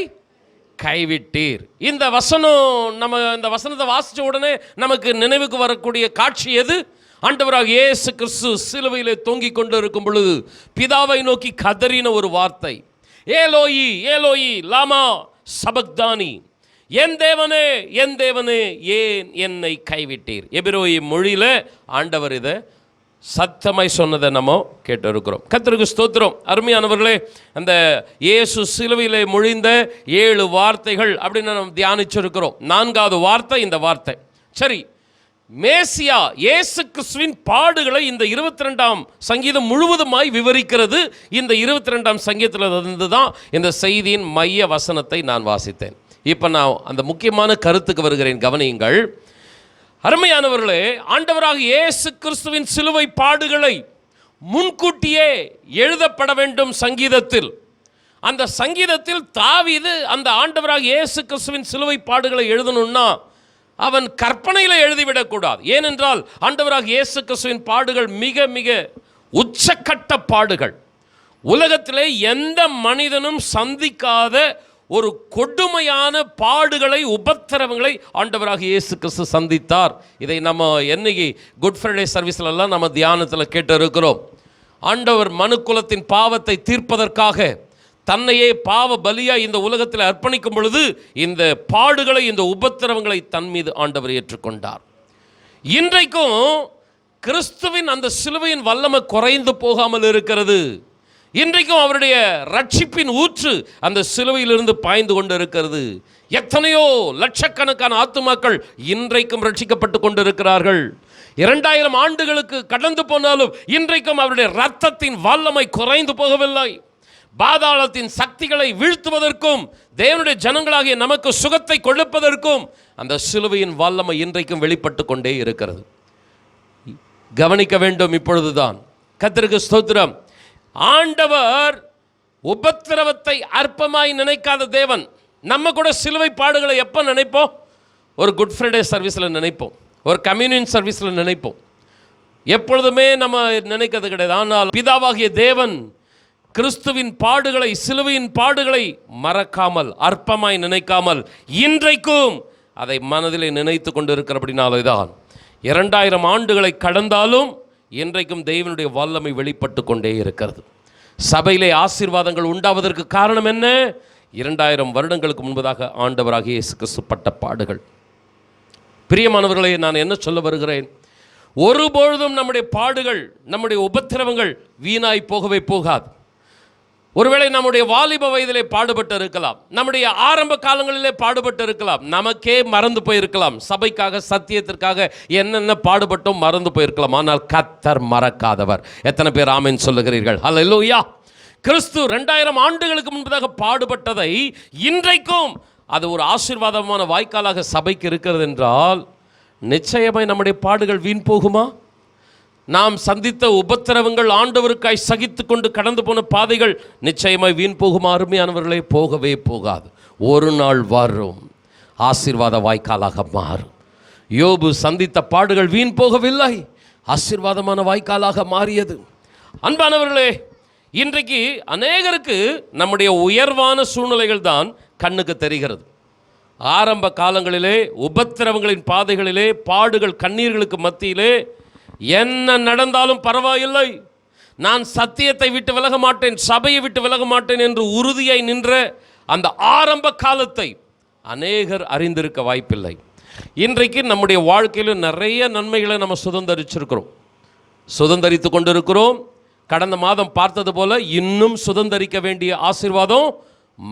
கைவிட்டீர். இந்த வசனம், நம்ம இந்த வசனத்தை வாசித்த உடனே நமக்கு நினைவுக்கு வரக்கூடிய காட்சி எது? ஆண்டவராக இயேசு கிறிஸ்து சிலுவையிலே தொங்கிக் கொண்டு இருக்கும் பொழுது பிதாவை நோக்கி கதறின ஒரு வார்த்தை, ஏலோயி ஏலோயி லாமா சபக்தானி, என் தேவனே, என் தேவனே, ஏன் என்னை கைவிட்டீர். எபிரோயி மொழியில் ஆண்டவர் இதை சத்தமாய் சொன்னதை நம்ம கேட்டு இருக்கிறோம். கர்த்தருக்கு ஸ்தோத்திரம். அருமையானவர்களே, அந்த இயேசு சிலுவையிலே மொழிந்த 7 வார்த்தைகள் அப்படின்னு நம்ம தியானிச்சிருக்கிறோம். 4வது வார்த்தை இந்த வார்த்தை. சரி, மேசியா இயேசு கிறிஸ்துவின் பாடுகளை இந்த 22ஆம் சங்கீதம் முழுவதுமாய் விவரிக்கிறது. இந்த 22ஆம் சங்கீதத்திலிருந்து தான் இந்த செய்தியின் மைய வசனத்தை நான் வாசித்தேன். இப்போ நான் அந்த முக்கியமான கருத்துக்கு வருகிறேன், கவனியுங்கள். அருமையானவர்களே, ஆண்டவராக இயேசு கிறிஸ்துவின் சிலுவை பாடுகளை முன்கூட்டியே எழுதப்பட வேண்டும் சங்கீதத்தில். அந்த சங்கீதத்தில் தாவீது அந்த ஆண்டவராக இயேசு கிறிஸ்துவின் சிலுவை பாடுகளை எழுதணும்னா அவன் கற்பனையில் எழுதிவிடக்கூடாது. ஏனென்றால் ஆண்டவராக இயேசு கிறிஸ்துவின் பாடுகள் மிக மிக உச்சக்கட்ட பாடுகள். உலகத்திலே எந்த மனிதனும் சந்திக்காத ஒரு கொடுமையான பாடுகளை, உபத்திரவங்களை ஆண்டவராக இயேசு கிறிஸ்து சந்தித்தார். இதை நம்ம என்னைக்கு குட் ஃப்ரைடே சர்வீஸ்லாம் நம்ம தியானத்தில் கேட்டு இருக்கிறோம். ஆண்டவர் மனுக்குலத்தின் பாவத்தை தீர்ப்பதற்காக தன்னையே பாவ பலியாய் இந்த உலகத்தில் அர்ப்பணிக்கும் பொழுது இந்த பாடுகளை, இந்த உபத்திரவங்களை தன் மீது ஆண்டவர் ஏற்றுக்கொண்டார். இன்றைக்கும் கிறிஸ்துவின் அந்த சிலுவையின் வல்லமை குறைந்து போகாமல் இருக்கிறது. இன்றைக்கும் அவருடைய ரட்சிப்பின் ஊற்று அந்த சிலுவையிலிருந்து பாய்ந்து கொண்டு இருக்கிறது. எத்தனையோ லட்சக்கணக்கான ஆத்துமாக்கள் இன்றைக்கும் ரட்சிக்கப்பட்டு கொண்டிருக்கிறார்கள். 2000 ஆண்டுகளுக்கு கடந்து போனாலும் இன்றைக்கும் அவருடைய இரத்தத்தின் வல்லமை குறைந்து போகவில்லை. பாதாளத்தின் சக்திகளை வீழ்த்துவதற்கும் தேவனுடைய ஜனங்களாகிய நமக்கு சுகத்தை கொடுப்பதற்கும் அந்த சிலுவையின் வல்லமை இன்றைக்கும் வெளிப்பட்டு கொண்டே இருக்கிறது. கவனிக்க வேண்டும். இப்பொழுதுதான் கர்த்தருக்கு ஸ்தோத்திரம். ஆண்டவர் உபத்திரவத்தை அற்பமாய் நினைக்காத தேவன். நம்ம கூட சிலுவை பாடுகளை எப்போ நினைப்போம்? ஒரு குட் ஃப்ரைடே சர்வீஸில் நினைப்போம், ஒரு கம்யூனியன் சர்வீஸில் நினைப்போம். எப்பொழுதுமே நம்ம நினைக்கிறது கிடையாது. ஆனால் பிதாவாகிய தேவன் கிறிஸ்துவின் பாடுகளை, சிலுவையின் பாடுகளை மறக்காமல், அற்பமாய் நினைக்காமல், இன்றைக்கும் அதை மனதிலே நினைத்து கொண்டிருக்கிறபடினாலே தான் 2000 ஆண்டுகளை கடந்தாலும் இன்றைக்கும் தேவனுடைய வல்லமை வெளிப்பட்டு கொண்டே இருக்கிறது. சபையிலே ஆசீர்வாதங்கள் உண்டாவதற்கு காரணம் என்ன? 2000 வருடங்களுக்கு முன்பதாக ஆண்டவராகிய இயேசு கிறிஸ்து பட்ட பாடுகள். பிரியமானவர்களே, நான் என்ன சொல்ல வருகிறேன்? ஒருபொழுதும் நம்முடைய பாடுகள், நம்முடைய உபத்திரவங்கள் வீணாய் போகவே போகாது. ஒருவேளை நம்முடைய வாலிப வயதிலே பாடுபட்டு இருக்கலாம், நம்முடைய ஆரம்ப காலங்களிலே பாடுபட்டு இருக்கலாம், நமக்கே மறந்து போயிருக்கலாம், சபைக்காக, சத்தியத்திற்காக என்னென்ன பாடுபட்டோம் மறந்து போயிருக்கலாம். ஆனால் கர்த்தர் மறக்காதவர். எத்தனை பேர் ஆமென் சொல்லுகிறீர்கள்? ஹல்லேலூயா. கிறிஸ்து 2000 ஆண்டுகளுக்கு முன்பதாக பாடுபட்டதை இன்றைக்கும் அது ஒரு ஆசீர்வாதமான வாய்க்காலாக சபைக்கு இருக்கிறது என்றால், நிச்சயமாய் நம்முடைய பாடுகள் வீண் போகுமா? நாம் சந்தித்த உபத்திரவங்கள், ஆண்டவருக்காய் சகித்து கொண்டு கடந்து போன பாதைகள் நிச்சயமாய் வீண் போகுமா? அருமையானவர்களே, போகவே போகாது. ஒரு நாள் வரும், ஆசீர்வாத வாய்க்காலாக மாறும். யோபு சந்தித்த பாடுகள் வீண் போகவில்லை, ஆசீர்வாதமான வாய்க்காலாக மாறியது. அன்பானவர்களே, இன்றைக்கு அநேகருக்கு நம்முடைய உயர்வான சூழ்நிலைகள் தான் கண்ணுக்கு தெரிகிறது. ஆரம்ப காலங்களிலே, உபத்திரவங்களின் பாதைகளிலே, பாடுகள், கண்ணீர்களுக்கு மத்தியிலே என்ன நடந்தாலும் பரவாயில்லை, நான் சத்தியத்தை விட்டு விலக மாட்டேன், சபையை விட்டு விலக மாட்டேன் என்று உறுதியாய் நின்ற அந்த ஆரம்ப காலத்தை அநேகர் அறிந்திருக்க வாய்ப்பில்லை. இன்றைக்கு நம்முடைய வாழ்க்கையில் நிறைய நன்மைகளை நம்ம சுதந்தரித்து கொண்டிருக்கிறோம். கடந்த மாதம் பார்த்தது போல இன்னும் சுதந்தரிக்க வேண்டிய ஆசீர்வாதம்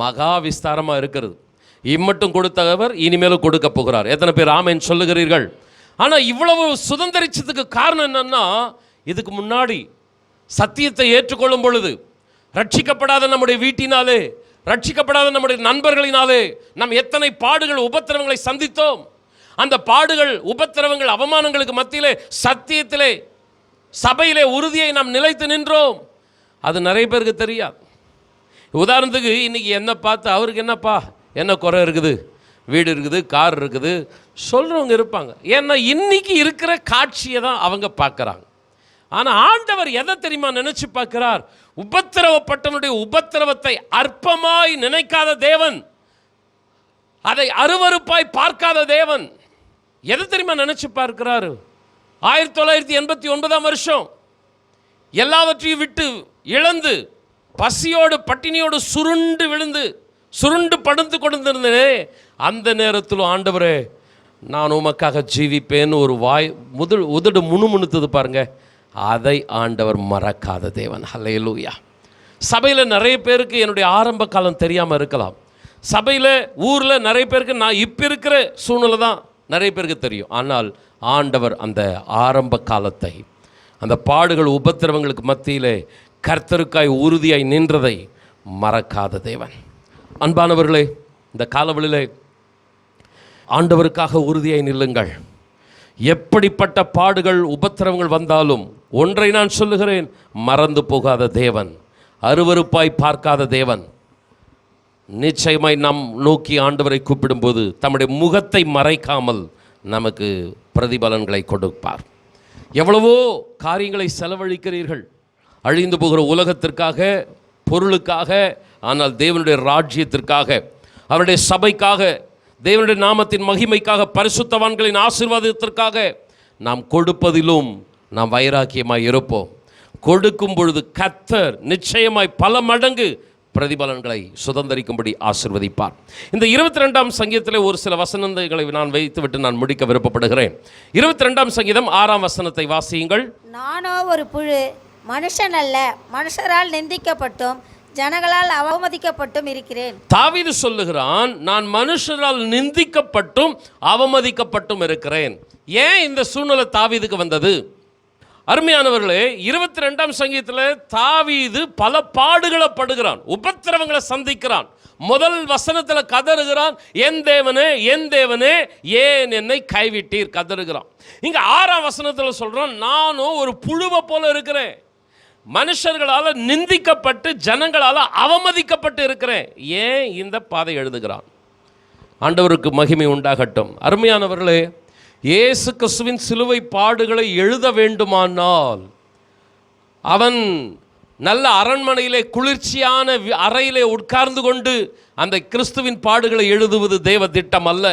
மகா விஸ்தாரமாக இருக்கிறது. இம்மட்டும் கொடுத்தவர் இனிமேலும் கொடுக்க போகிறார். எத்தனை பேர் ஆமென் சொல்லுகிறீர்கள்? ஆனால் இவ்வளவு சுதந்திரிச்சதுக்கு காரணம் என்னன்னா, இதுக்கு முன்னாடி சத்தியத்தை ஏற்றுக்கொள்ளும் பொழுது ரட்சிக்கப்படாத நம்முடைய வீட்டினாலே, ரட்சிக்கப்படாத நம்முடைய நண்பர்களினாலே நாம் எத்தனை பாடுகள், உபத்திரவங்களை சந்தித்தோம். அந்த பாடுகள், உபத்திரவங்கள், அவமானங்களுக்கு மத்தியிலே சத்தியத்திலே, சபையிலே உறுதியை நாம் நிலைத்து நின்றோம். அது நிறைய பேருக்கு தெரியாது. உதாரணத்துக்கு இன்னைக்கு என்ன பார்த்து, அவருக்கு என்னப்பா என்ன குறை இருக்குது, வீடு இருக்குது, கார் இருக்குது சொல்கிறவங்க இருப்பாங்க. ஏன்னா இன்னைக்கு இருக்கிற காட்சியை தான் அவங்க பார்க்குறாங்க. ஆனால் ஆண்டவர் எதை தெரியுமா நினைச்சு பார்க்கிறார்? உபத்திரவப்பட்டவனுடைய உபத்திரவத்தை அற்பமாய் நினைக்காத தேவன், அதை அருவருப்பாய் பார்க்காத தேவன். எதை தெரியுமா நினைச்சு பார்க்கிறாரு? 1989 வருஷம் எல்லாவற்றையும் விட்டு இழந்து, பசியோடு பட்டினியோடு சுருண்டு விழுந்து, சுருண்டு படுத்து கொண்டிருந்தேனே, அந்த நேரத்திலும் ஆண்டவரே நான் உமக்காக ஜீவிப்பேன்னு ஒரு உதடு முணுமுணுத்தது பாருங்க, அதை ஆண்டவர் மறக்காத தேவன். ஹல்லேலூயா. சபையில் நிறைய பேருக்கு என்னுடைய ஆரம்ப காலம் தெரியாமல் இருக்கலாம். சபையில், ஊரில் நிறைய பேருக்கு நான் இப்போ இருக்கிற சூழ்நிலை தான் நிறைய பேருக்கு தெரியும். ஆனால் ஆண்டவர் அந்த ஆரம்ப காலத்தை, அந்த பாடுகள், உபத்திரவங்களுக்கு மத்தியிலே கர்த்தருக்காய் உறுதியாய் நின்றதை மறக்காத தேவன். அன்பானவர்களே, இந்த காலவெளியிலே ஆண்டவருக்காக உறுதியாய் நில்லுங்கள். எப்படிப்பட்ட பாடுகள், உபத்திரவங்கள் வந்தாலும் ஒன்றை நான் சொல்லுகிறேன், மறந்து போகாத தேவன், அருவருப்பாய் பார்க்காத தேவன். நிச்சயமாய் நாம் நோக்கி ஆண்டவரை கூப்பிடும்போது தம்முடைய முகத்தை மறைக்காமல் நமக்கு பிரதிபலன்களை கொடுப்பார். எவ்வளவோ காரியங்களை செலவழிக்கிறீர்கள், அழிந்து போகிற உலகத்திற்காக, பொருளுக்காக. ஆனால் தேவனுடைய ராஜ்யத்திற்காக, அவருடைய சபைக்காக, தேவனுடைய நாமத்தின் மகிமைக்காக, பரிசுத்தவான்களின் ஆசீர்வாதத்திற்காக நாம் கொடுப்பதிலும் நாம் வைராக்கியமாய் இருப்போம். கொடுக்கும் பொழுது கர்த்தர் நிச்சயமாய் பல மடங்கு பிரதிபலன்களை சுதந்திரிக்கும்படி ஆசீர்வதிப்பார். இந்த 22ஆம் சங்கீதத்தில் ஒரு சில வசனங்களை நான் வைத்துவிட்டு நான் முடிக்க விருப்பப்படுகிறேன். 22ஆம் சங்கீதம் 6ஆம் வசனத்தை வாசியுங்கள். நானோ ஒரு புழு, மனுஷன் அல்ல, மனுஷரால் நிந்திக்கப்பட்டும் ஜனங்களால் அவமதிக்கப்பட்டும் இருக்கிறேன். தாவீது சொல்லுகிறான், நான் மனுஷரால் நிந்திக்கப்பட்டும் அவமதிக்கப்பட்டும் இருக்கிறேன். ஏன் இந்த சூழ்நிலை தாவீதுக்கு வந்தது? அருமையானவர்களே, 22ஆம் சங்கீதத்தில் தாவீது பல பாடுகளை படுகிறான், உபத்திரவங்களை சந்திக்கிறான். முதல் வசனத்தில் கதறுகிறான், என் தேவனே, என் தேவனே, ஏன் என்னை கைவிட்டீர் கதறுகிறான். இங்கே 6ஆம் வசனத்தில் சொல்கிறான், நானும் ஒரு புழுவை போல இருக்கிறேன், மனுஷர்களால் நிந்திக்கப்பட்டு ஜனங்களால் அவமதிக்கப்பட்டு இருக்கிறேன். ஏன் இந்த பாதை எழுதுகிறான்? ஆண்டவருக்கு மகிமை உண்டாகட்டும். அருமையானவர்களே, இயேசு கிறிஸ்துவின் சிலுவை பாடுகளை எழுத வேண்டுமானால் அவன் நல்ல அரண்மனையிலே குளிர்ச்சியான அறையிலே உட்கார்ந்து கொண்டு அந்த கிறிஸ்துவின் பாடுகளை எழுதுவது தேவ திட்டம் அல்ல.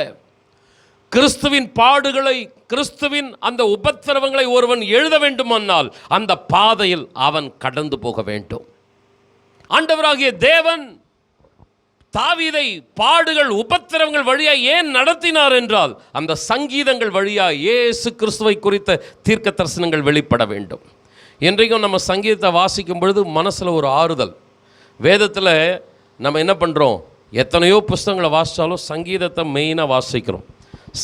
கிறிஸ்துவின் பாடுகளை, கிறிஸ்துவின் அந்த உபத்திரவங்களை ஒருவன் எழுத வேண்டுமானால் அந்த பாதையில் அவன் கடந்து போக வேண்டும். ஆண்டவராகிய தேவன் தாவீதை பாடுகள், உபத்திரவங்கள் வழியாக ஏன் நடத்தினார் என்றால் அந்த சங்கீதங்கள் வழியாக இயேசு கிறிஸ்துவை குறித்த தீர்க்க தரிசனங்கள் வெளிப்பட வேண்டும். இன்றைக்கும் நம்ம சங்கீதத்தை வாசிக்கும் பொழுது மனசில் ஒரு ஆறுதல். வேதத்தில் நம்ம என்ன பண்ணுறோம், எத்தனையோ புஸ்தகங்களை வாசித்தாலும் சங்கீதத்தை மெயினாக வாசிக்கிறோம்.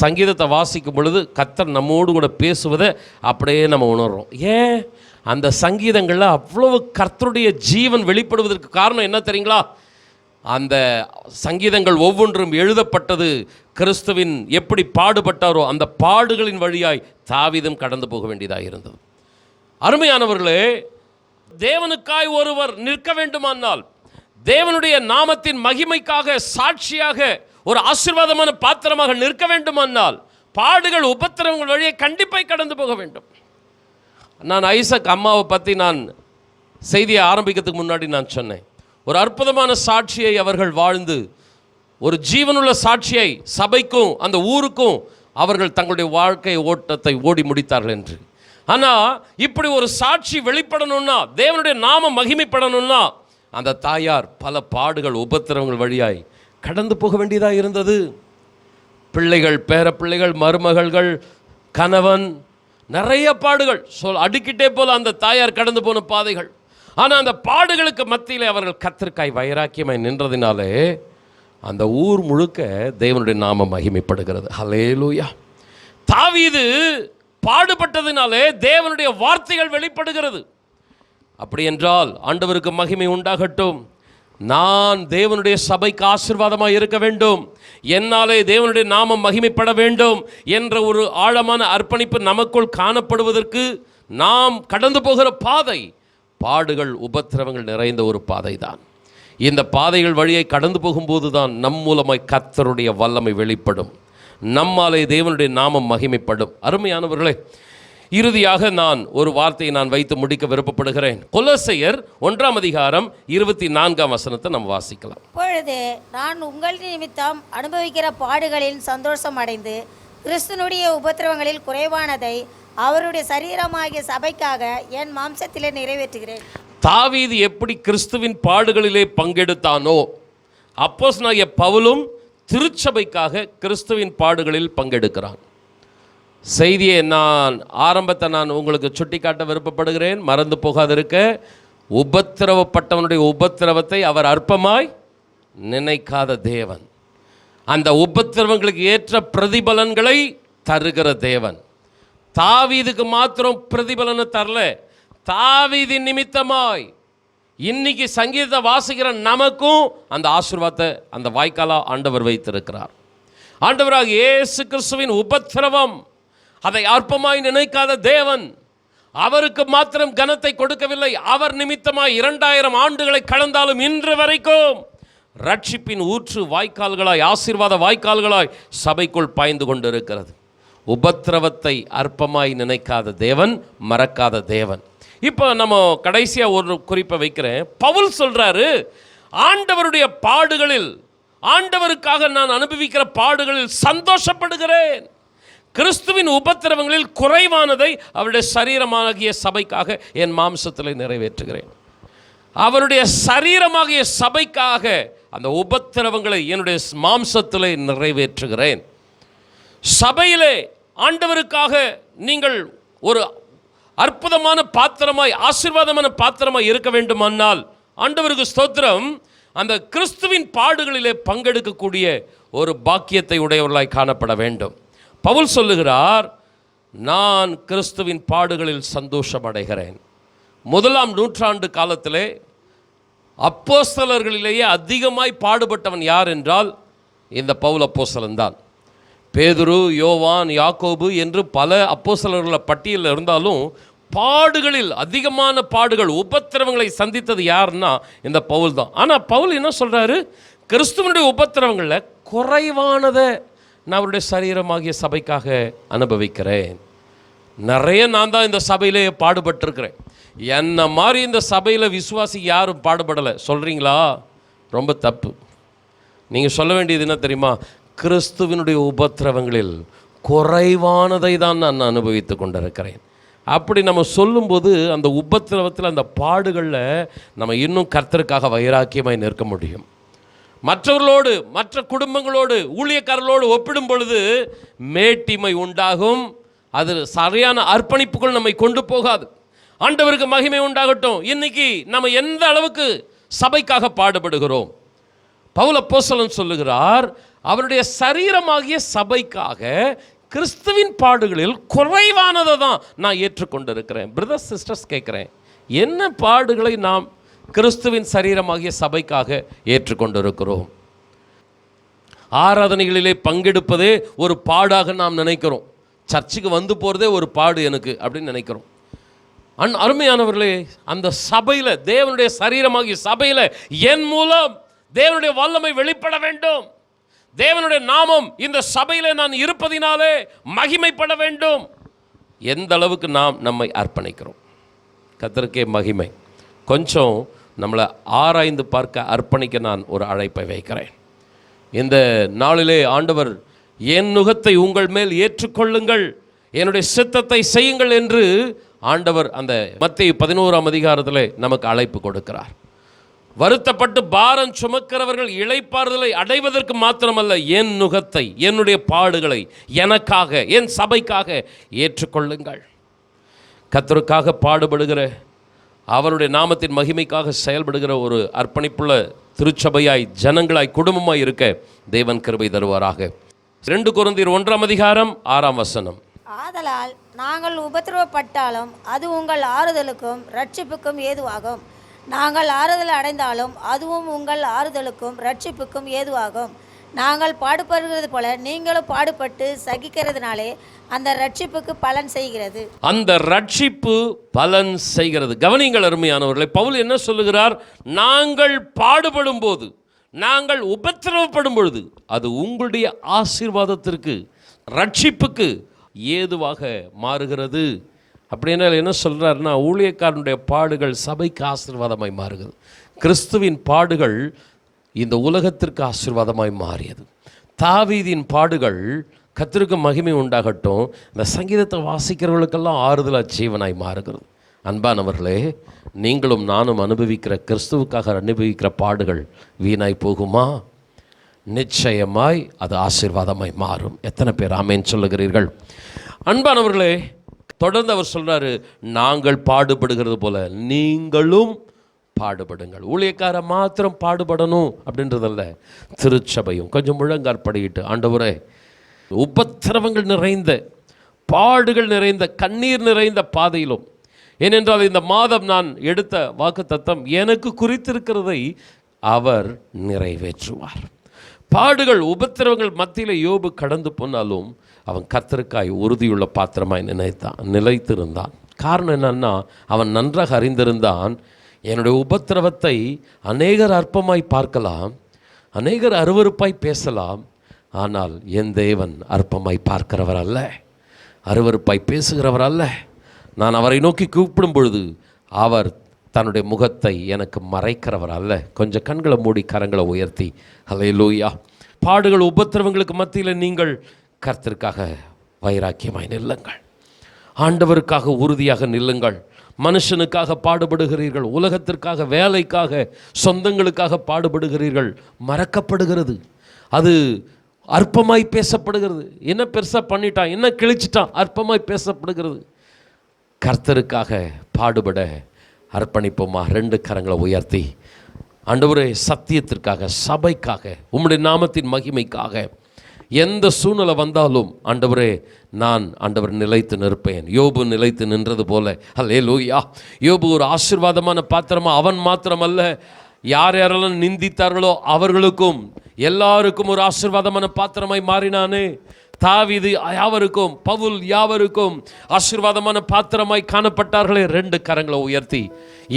சங்கீதத்தை வாசிக்கும் பொழுது கர்த்தர் நம்மோடு கூட பேசுவதை அப்படியே நம்ம உணர்றோம். ஏன்? அந்த சங்கீதங்களில் அவ்வளவு கர்த்தருடைய ஜீவன் வெளிப்படுவதற்கு காரணம் என்ன தெரியுங்களா? அந்த சங்கீதங்கள் ஒவ்வொன்றும் எழுதப்பட்டது கிறிஸ்துவின் எப்படி பாடுபட்டாரோ அந்த பாடுகளின் வழியாய் தாவீதும் கடந்து போக வேண்டியதாக இருந்தது. அருமையானவர்களே, தேவனுக்காய் ஒருவர் நிற்க வேண்டுமானால், தேவனுடைய நாமத்தின் மகிமைக்காக சாட்சியாக ஒரு ஆசீர்வாதமான பாத்திரமாக நிற்க வேண்டுமானால் பாடுகள், உபத்திரவங்கள் வழியை கண்டிப்பாக கடந்து போக வேண்டும். நான் ஐசக் அம்மாவை பற்றி நான் செய்தியை ஆரம்பிக்கிறதுக்கு முன்னாடி நான் சொன்னேன், ஒரு அற்புதமான சாட்சியை அவர்கள் வாழ்ந்து ஒரு ஜீவனுள்ள சாட்சியை சபைக்கும் அந்த ஊருக்கும் அவர்கள் தங்களுடைய வாழ்க்கை ஓட்டத்தை ஓடி முடித்தார்கள் என்று. ஆனால் இப்படி ஒரு சாட்சி வெளிப்படணும்னா, தேவனுடைய நாமம் மகிமைப்படணும்னா அந்த தாயார் பல பாடுகள், உபத்திரவங்கள் வழியாய் கடந்து போக வேண்டியதாக இருந்தது. பிள்ளைகள், பேரப்பிள்ளைகள், மருமகள்கள், கணவன், நிறைய பாடுகள் அடுக்கிட்டே போல அந்த தாயார் கடந்து போன பாதைகள். ஆனால் அந்த பாடுகளுக்கு மத்தியில் அவர்கள் கர்த்தருக்காய் வைராக்கியமாய் நின்றதினாலே அந்த ஊர் முழுக்க தேவனுடைய நாமம் மகிமைப்படுகிறது. ஹல்லேலூயா. தாவீது பாடுபட்டதினாலே தேவனுடைய வார்த்தைகள் வெளிப்படுகிறது. அப்படி என்றால் ஆண்டவருக்கு மகிமை உண்டாகட்டும். நான் தேவனுடைய சபைக்கு ஆசீர்வாதமாக இருக்க வேண்டும், என்னாலே தேவனுடைய நாமம் மகிமைப்பட வேண்டும் என்ற ஒரு ஆழமான அர்ப்பணிப்பு நமக்குள் காணப்படுவதற்கு நாம் கடந்து போகிற பாதை பாடுகள், உபத்திரவங்கள் நிறைந்த ஒரு பாதை தான். இந்த பாதைகள் வழியை கடந்து போகும்போது தான் நம் மூலமாய் கர்த்தருடைய வல்லமை வெளிப்படும், நம்மாலே தேவனுடைய நாமம் மகிமைப்படும். அருமையானவர்களே, இறுதியாக நான் ஒரு வார்த்தையை நான் வைத்து முடிக்க விருப்பப்படுகிறேன். கொலோசையர் 1:24 நம்ம வாசிக்கலாம். இப்பொழுது நான் உங்கள் நிமித்தம் அனுபவிக்கிற பாடுகளில் சந்தோஷம் அடைந்து கிறிஸ்துனுடைய உபத்திரவங்களில் குறைவானதை அவருடைய சரீரமாகிய சபைக்காக என் மாம்சத்திலே நிறைவேற்றுகிறேன். தாவீது எப்படி கிறிஸ்துவின் பாடுகளிலே பங்கெடுத்தானோ, அப்போஸ்தலனாகிய பவுலும் திருச்சபைக்காக கிறிஸ்துவின் பாடுகளில் பங்கெடுக்கிறான். செய்தியை ஆரம்பத்தை நான் உங்களுக்கு சுட்டிக்காட்ட விருப்பப்படுகிறேன், மறந்து போகாதிருக்க. உபத்திரவப்பட்டவனுடைய உபத்திரவத்தை அவர் அற்பமாய் நினைக்காத தேவன், அந்த உபத்திரவங்களுக்கு ஏற்ற பிரதிபலன்களை தருகிற தேவன். தாவீதுக்கு மாத்திரம் பிரதிபலனை தரல, தாவீதின் நிமித்தமாய் இன்னைக்கு சங்கீதத்தை வாசிக்கிற நமக்கும் அந்த ஆசீர்வாதத்தை அந்த வாய்க்காலா ஆண்டவர் வைத்திருக்கிறார். ஆண்டவராக இயேசு கிறிஸ்துவின் உபத்திரவம் அதை அற்பமாய் நினைக்காத தேவன் அவருக்கு மாத்திரம் கனத்தை கொடுக்கவில்லை. அவர் நிமித்தமாய் 2000 ஆண்டுகளை கடந்தாலும் இன்று வரைக்கும் ரட்சிப்பின் ஊற்று வாய்க்கால்களாய், ஆசீர்வாத வாய்க்கால்களாய் சபைக்குள் பாய்ந்து கொண்டிருக்கிறது. உபத்திரவத்தை அற்பமாய் நினைக்காத தேவன், மறக்காத தேவன். இப்போ நம்ம கடைசியாக ஒரு குறிப்பை வைக்கிறேன். பவுல் சொல்றாரு, ஆண்டவருடைய பாடுகளில், ஆண்டவருக்காக நான் அனுபவிக்கிற பாடுகளில் சந்தோஷப்படுகிறேன். கிறிஸ்துவின் உபத்திரவங்களில் குறைவானதை அவருடைய சரீரமாகிய சபைக்காக என் மாம்சத்தில் நிறைவேற்றுகிறேன். அவருடைய சரீரமாகிய சபைக்காக அந்த உபத்திரவங்களை என்னுடைய மாம்சத்தில் நிறைவேற்றுகிறேன். சபையிலே ஆண்டவருக்காக நீங்கள் ஒரு அற்புதமான பாத்திரமாய், ஆசீர்வாதமான பாத்திரமாய் இருக்க வேண்டுமானால் ஆண்டவருக்கு ஸ்தோத்திரம், அந்த கிறிஸ்துவின் பாடுகளிலே பங்கெடுக்கக்கூடிய ஒரு பாக்கியத்தை உடையவர்களாய் காணப்பட வேண்டும். பவுல் சொல்லுகிறார், நான் கிறிஸ்துவின் பாடுகளில் சந்தோஷம் அடைகிறேன். 1ஆம் நூற்றாண்டு காலத்திலே அப்போஸ்தலர்களிலேயே அதிகமாய் பாடுபட்டவன் யார் என்றால் இந்த பவுல் அப்போஸ்தலன் தான். பேதுரு, யோவான், யாக்கோபு என்று பல அப்போஸ்தலர்கள பட்டியலில் இருந்தாலும் பாடுகளில் அதிகமான பாடுகள், உபத்திரவங்களை சந்தித்தது யாருன்னா இந்த பவுல் தான். ஆனால் பவுல் என்ன சொல்கிறாரு, கிறிஸ்துவனுடைய உபத்திரவங்களில் குறைவானதை நான் அவருடைய சரீரமாகிய சபைக்காக அனுபவிக்கிறேன். நிறைய நான் தான் இந்த சபையிலே பாடுபட்டிருக்கிறேன். என்ன மாதிரி இந்த சபையில் விசுவாசி யாரும் பாடுபடலை சொல்கிறீங்களா? ரொம்ப தப்பு. நீங்கள் சொல்ல வேண்டியது என்ன தெரியுமா? கிறிஸ்துவினுடைய உபத்திரவங்களில் குறைவானதை தான் நான் அனுபவித்து கொண்டிருக்கிறேன். அப்படி நம்ம சொல்லும்போது அந்த உபத்திரவத்தில், அந்த பாடுகளில் நம்ம இன்னும் கர்த்தருக்காக வைராக்கியமாய் நிற்க முடியும். மற்றவர்களோடு, மற்ற குடும்பங்களோடு, ஊழியக்காரர்களோடு ஒப்பிடும் பொழுது மேட்டிமை உண்டாகும். அது சரியான அர்ப்பணிப்புக்குள் நம்மை கொண்டு போகாது. ஆண்டவருக்கு மகிமை உண்டாகட்டும். இன்னைக்கு நம்ம எந்த அளவுக்கு சபைக்காக பாடுபடுகிறோம்? பவுல் அப்போஸ்தலன் சொல்லுகிறார், அவருடைய சரீரமாகிய சபைக்காக கிறிஸ்துவின் பாடுகளில் குறைவானதை தான் நான் ஏற்றுக்கொண்டிருக்கிறேன். பிரதர்ஸ் சிஸ்டர்ஸ் கேட்குறேன், என்ன பாடுகளை நாம் கிறிஸ்துவின் சரீரமாகிய சபைக்காக ஏற்றுக்கொண்டிருக்கிறோம்? ஆராதனைகளிலே பங்கெடுப்பதே ஒரு பாடாக நாம் நினைக்கிறோம். சர்ச்சுக்கு வந்து போகிறதே ஒரு பாடு எனக்கு அப்படின்னு நினைக்கிறோம். அருமையானவர்களே, அந்த சபையில், தேவனுடைய சரீரமாகிய சபையில் என் மூலம் தேவனுடைய வல்லமை வெளிப்பட வேண்டும். தேவனுடைய நாமம் இந்த சபையில் நான் இருப்பதினாலே மகிமைப்பட வேண்டும். எந்த அளவுக்கு நாம் நம்மை அர்ப்பணிக்கிறோம்? கர்த்தருக்கே மகிமை. கொஞ்சம் நம்மளை ஆராய்ந்து பார்க்க, அர்ப்பணிக்க நான் ஒரு அழைப்பை வைக்கிறேன். இந்த நாளிலே ஆண்டவர், என் நுகத்தை உங்கள் மேல் ஏற்றுக்கொள்ளுங்கள், என்னுடைய சித்தத்தை செய்யுங்கள் என்று ஆண்டவர் அந்த மத்தேயு 11ஆம் அதிகாரத்தில் நமக்கு அழைப்பு கொடுக்கிறார். வருத்தப்பட்டு பாரம் சுமக்கிறவர்கள் இளைப்பாறுதலை அடைவதற்கு மாத்திரமல்ல, என் நுகத்தை, என்னுடைய பாடுகளை எனக்காக, என் சபைக்காக ஏற்றுக்கொள்ளுங்கள். கர்த்தருக்காக பாடுபடுகிற, அவருடைய நாமத்தின் மகிமைக்காக செயல்படுகிற ஒரு அர்ப்பணிப்புள்ள திருச்சபையாய், ஜனங்களாய், குடும்பமாய் இருக்க தேவன் கிருபை தருவாராக. 2 கொரிந்தியர் 1ஆம் அதிகாரம் 6ஆம் வசனம். ஆதலால் நாங்கள் உபத்திரவப்பட்டாலும் அது உங்கள் ஆறுதலுக்கும் இரட்சிப்புக்கும் ஏதுவாகும். நாங்கள் ஆறுதல் அடைந்தாலும் அதுவும் உங்கள் ஆறுதலுக்கும் இரட்சிப்புக்கும் ஏதுவாகும். நாங்கள் பாடுபடுகிறது போல நீங்களும் பாடுபட்டு சகிக்கிறதுனாலே அந்த இரட்சிப்புக்கு பலன் செய்கிறது. அந்த இரட்சிப்பு பலன் செய்கிறது. கவனிங்கள் அருமையானவர்களை, பவுல் என்ன சொல்லுகிறார்? நாங்கள் பாடுபடும் போது, நாங்கள் உபத்திரவப்படும் பொழுது அது உங்களுடைய ஆசீர்வாதத்திற்கு, இரட்சிப்புக்கு ஏதுவாக மாறுகிறது. அப்படின்னா என்ன சொல்கிறாருன்னா, ஊழியக்காரனுடைய பாடுகள் சபைக்கு ஆசீர்வாதமாய் மாறுகிறது. கிறிஸ்துவின் பாடுகள் இந்த உலகத்திற்கு ஆசீர்வாதமாய் மாறியது. தாவீதின் பாடுகள், கர்த்தருக்கு மகிமை உண்டாகட்டும், இந்த சங்கீதத்தை வாசிக்கிறவர்களுக்கெல்லாம் ஆறுதலாக ஜீவனாய் மாறுகிறது. அன்பானவர்களே, நீங்களும் நானும் அனுபவிக்கிற, கிறிஸ்துவுக்காக அனுபவிக்கிற பாடுகள் வீணாய் போகுமா? நிச்சயமாய் அது ஆசீர்வாதமாய் மாறும். எத்தனை பேர் ஆமேன் சொல்லுகிறீர்கள்? அன்பானவர்களே, தொடர்ந்து அவர் சொல்கிறாரு, நாங்கள் பாடுபடுகிறது போல நீங்களும் பாடுபடுங்கள். ஊழியக்கார மாத்திரம் பாடுபடணும் அப்படின்றதல்ல, திருச்சபையும் கொஞ்சம் முழங்காற்படியிட்டு, ஆண்டவரே, உபத்திரவங்கள் நிறைந்த, பாடுகள் நிறைந்த, கண்ணீர் நிறைந்த பாதையிலும், ஏனென்றால் இந்த மாதம் நான் எடுத்த வாக்குத்தத்தம் எனக்கு குறித்திருக்கிறதை அவர் நிறைவேற்றுவார். பாடுகள், உபத்திரவங்கள் மத்தியில் யோபு கடந்து போனாலும் அவன் கர்த்தருக்காய் உறுதியுள்ள பாத்திரமாய் நிலைத்திருந்தான். காரணம் என்னன்னா, அவன் நன்றாக அறிந்திருந்தான், என்னுடைய உபத்திரவத்தை அநேகர் அற்பமாய் பார்க்கலாம், அநேகர் அருவருப்பாய் பேசலாம், ஆனால் என் தேவன் அற்பமாய் பார்க்கிறவர் அல்ல, அருவருப்பாய் பேசுகிறவர் அல்ல. நான் அவரை நோக்கி கூப்பிடும் பொழுது அவர் தன்னுடைய முகத்தை எனக்கு மறைக்கிறவர் அல்ல. கொஞ்சம் கண்களை மூடி கரங்களை உயர்த்தி ஹல்லேலூயா. பாடுகள், உபத்திரவங்களுக்கு மத்தியில் நீங்கள் கர்த்தருக்காக வைராக்கியமாய் நில்லுங்கள். ஆண்டவருக்காக உறுதியாக நில்லுங்கள். மனுஷனுக்காக பாடுபடுகிறீர்கள், உலகத்திற்காக, வேலைக்காக, சொந்தங்களுக்காக பாடுபடுகிறீர்கள், மறக்கப்படுகிறது. அது அற்பமாய் பேசப்படுகிறது. என்ன பெருசாக பண்ணிட்டான், என்ன கிழிச்சிட்டான், அற்பமாய் பேசப்படுகிறது. கர்த்தருக்காக பாடுபட அர்ப்பணிப்போமா? 2 கரங்களை உயர்த்தி, ஆண்டவரே, சத்தியத்திற்காக, சபைக்காக, உம்முடைய நாமத்தின் மகிமைக்காக எந்த சூழ்நிலை வந்தாலும் ஆண்டவரே, நான் ஆண்டவர் நிலைத்து நிற்பேன். யோபு நிலைத்து நின்றது போல. ஹல்லேலூயா. யோபு ஒரு ஆசீர்வாதமான பாத்திரமா, அவன் மாத்திரமல்ல, யார் யாரெல்லாம் நிந்தித்தார்களோ அவர்களுக்கும் எல்லாருக்கும் ஒரு ஆசீர்வாதமான பாத்திரமாய் மாறினானே. தாவீது யாவருக்கும், பவுல் யாவருக்கும் ஆசீர்வாதமான பாத்திரமாய் காணப்பட்டார்களே. 2 கரங்களை உயர்த்தி,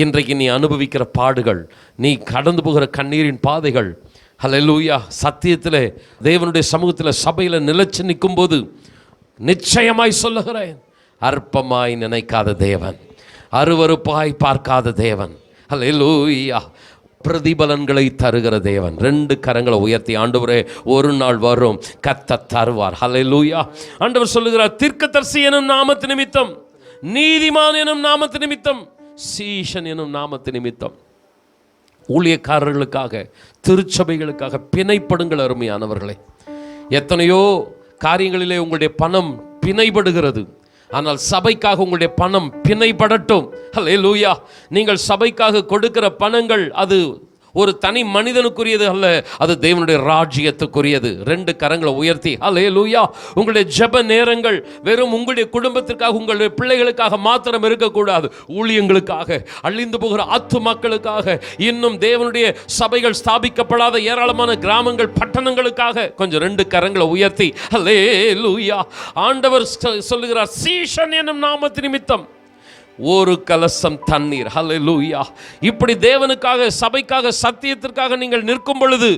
இன்றைக்கு நீ அனுபவிக்கிற பாடுகள், நீ கடந்து போகிற கண்ணீரின் பாதைகள், ஹல்லேலூயா. சத்தியத்தில் தேவனுடைய சமூகத்தில் சபையில் நிலைச்சு நிற்கும் போது நிச்சயமாய் சொல்லுகிறேன், அற்பமாய் நினைக்காத தேவன், அருவருப்பாய் பார்க்காத தேவன், ஹல்லேலூயா, பிரதிபலன்களை தருகிற தேவன். 2 கரங்களை உயர்த்தி, ஆண்டவரே ஒரு நாள் வரும் கர்த்தர் தருவார். ஹல்லேலூயா. ஆண்டவர் சொல்லுகிறார், தீர்க்கதரிசி எனும் நாமத்து நிமித்தம், நீதிமான் எனும் நாமத்து நிமித்தம், சீஷன் எனும் நாமத்து நிமித்தம், ஊழியக்காரர்களுக்காக, திருச்சபைகளுக்காக பிணைப்படுங்கள். அருமையானவர்களே, எத்தனையோ காரியங்களிலே உங்களுடைய பணம் பிணைப்படுகிறது. ஆனால் சபைக்காக உங்களுடைய பணம் பிணைப்படட்டும். ஹல்லேலூயா. நீங்கள் சபைக்காக கொடுக்கிற பணங்கள் அது ஒரு தனி மனிதனுக்குரியது அல்ல, அது தேவனுடைய ராஜ்யத்துக்குரியது. 2 கரங்களை உயர்த்தி ஹல்லேலூயா. உங்களுடைய ஜெப நேரங்கள் வெறும் உங்களுடைய குடும்பத்திற்காக, உங்களுடைய பிள்ளைகளுக்காக மாத்திரம் இருக்கக்கூடாது. ஊழியங்களுக்காக, அழிந்து போகிற ஆத்துமாக்களுக்காக, இன்னும் தேவனுடைய சபைகள் ஸ்தாபிக்கப்படாத ஏராளமான கிராமங்கள், பட்டணங்களுக்காக கொஞ்சம் 2 கரங்களை உயர்த்தி ஹல்லேலூயா. ஆண்டவர் சொல்லுகிறார், சீஷன் என்னும் நாமத்து நிமித்தம் ஒரு கலசம் தண்ணீர். ஹல்லேலூயா. இப்படி தேவனுக்காக, சபைக்காக, சத்தியத்திற்காக நீங்கள் நிற்கும் பொழுது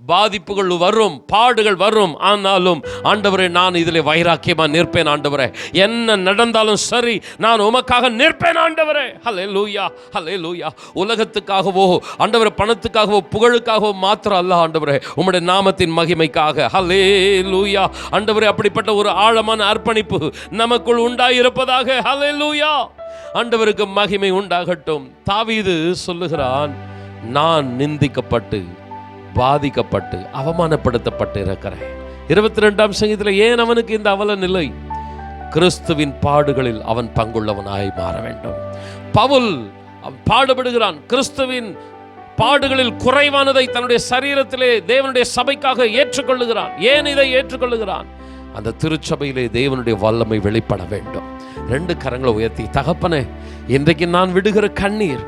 பாதிப்புகள் வரும், பாடுகள் வரும். ஆனாலும் ஆண்டவரே, நான் இதில் வைராக்கியமாக நிற்பேன். ஆண்டவரே, என்ன நடந்தாலும் சரி, நான் உமக்காக நிற்பேன். ஆண்டவரே, ஹல்லேலூயா, ஹல்லேலூயா. உலகத்துக்காகவோ ஆண்டவரே, பணத்துக்காகவோ புகழுக்காகவோ மாத்திரம் அல்ல ஆண்டவரே, உம்முடைய நாமத்தின் மகிமைக்காக. ஹல்லேலூயா. ஆண்டவரே, அப்படிப்பட்ட ஒரு ஆழமான அர்ப்பணிப்பு நமக்குள் உண்டாயிருப்பதாக. ஹல்லேலூயா. ஆண்டவருக்கு மகிமை உண்டாகட்டும். தாவீது சொல்லுகிறான், நான் நிந்திக்கப்பட்டு, பாதிக்கப்பட்டு, அவமானப்படுத்தப்பட்டு இருக்கிறேன். 22ஆம் சங்கீதத்தில் ஏன் அவனுக்கு இந்த அவல நிலை? கிறிஸ்துவின் பாடுகளில் அவன் பங்குள்ளவனாய் மாற வேண்டும். பவுல் பாடுபடுகிறான், கிறிஸ்துவின் பாடுகளில் குறைவானதை தன்னுடைய சரீரத்திலே தேவனுடைய சபைக்காக ஏற்றுக்கொள்ளுகிறான். ஏன் இதை ஏற்றுக்கொள்ளுகிறான்? அந்த திருச்சபையிலே தேவனுடைய வல்லமை வெளிப்பட வேண்டும். 2 கரங்களை உயர்த்தி, தகப்பனே, இன்றைக்கு நான் விடுகிற கண்ணீர்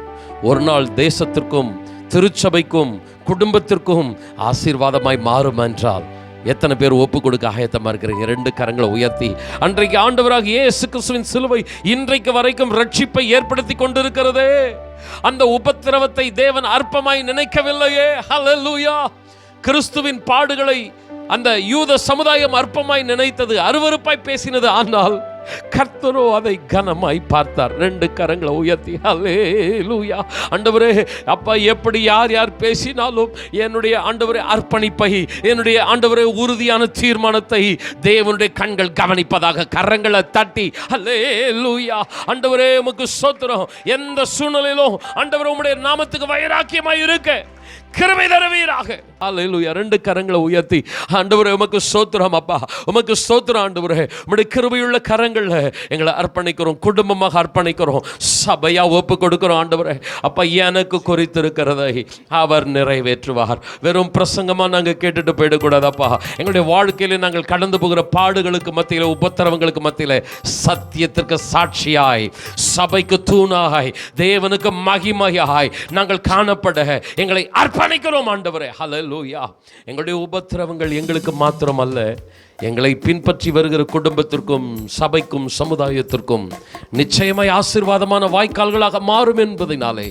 ஒரு நாள் தேசத்திற்கும், திருச்சபைக்கும், குடும்பத்திற்கும் ஆசீர்வாதமாய் மாறும் என்றால் எத்தனை பேர் ஒப்பு கொடுக்க ஆயத்தமா இருக்கிறீங்க? 2 கரங்களை உயர்த்தி, அன்றைக்கு ஆண்டவராக இயேசு கிறிஸ்துவின் சிலுவை இன்றைக்கு வரைக்கும் ரட்சிப்பை ஏற்படுத்தி கொண்டிருக்கிறதே, அந்த உபத்திரவத்தை தேவன் அற்பமாய் நினைக்கவில்லையே. ஹல்லேலூயா. கிறிஸ்துவின் பாடுகளை அந்த யூத சமுதாயம் அற்பமாய் நினைத்தது, அருவருப்பாய் பேசினது. ஆனால் கர்த்தரோ அதை கனமாய் பார்த்தார். 2 கரங்களை உயர்த்தி ஹல்லேலூயா. ஆண்டவரே, அப்பா, எப்படி யார் யார் பேசினாலும் என்னுடைய ஆண்டவரே அர்ப்பணிப்பை, என்னுடைய ஆண்டவரே உறுதியான தீர்மானத்தை தேவனுடைய கண்கள் கவனிப்பதாக. கரங்களை தட்டி ஹல்லேலூயா. ஆண்டவரே, உமக்கு ஸ்தோத்திரம். எந்த சூழ்நிலையிலும் ஆண்டவரே உம்முடைய நாமத்துக்கு வைராக்கியமாய் இருக்க கிருபை தருவீராக. ஹல்லேலூயா. 2 கரங்களை உயர்த்தி, ஆண்டவரே உமக்கு ஸ்தோத்திரம் அப்பா, உமக்கு ஸ்தோத்திரம் ஆண்டவரே. உம்முடைய கிருபையுள்ள கரங்கள்ல எங்களை அர்ப்பணிக்கிறோம், குடும்பமாக அர்ப்பணிக்கிறோம், சபையா ஒப்பு கொடுக்கிறோம். ஆண்டவரே அப்பா, எனக்கு குறித்திருக்கிறதை அவர் நிறைவேற்றுவார். வெறும் பிரசங்கமா நாங்கள் கேட்டுட்டு போயிடக்கூடாது அப்பா. எங்களுடைய வாழ்க்கையில நாங்கள் கடந்து போகிற பாடுகளுக்கு மத்தியில், உபத்திரவங்களுக்கு மத்தியில் சத்தியத்திற்கு சாட்சியாய், சபைக்கு தூணாய், தேவனுக்கு மகிமையாய் நாங்கள் காணப்பட எங்களை அர்ப்பணிக்கிறோம் ஆண்டவரே. ஹல்லேலூயா. எங்களுடைய உபத்திரவங்கள் எங்களுக்கு மாத்திரம் அல்ல, எங்களை பின்பற்றி வருகிற குடும்பத்திற்கும், சபைக்கும், சமுதாயத்திற்கும் நிச்சயமாய் ஆசீர்வாதமான வாய்க்கால்களாக மாறும் என்பதனாலே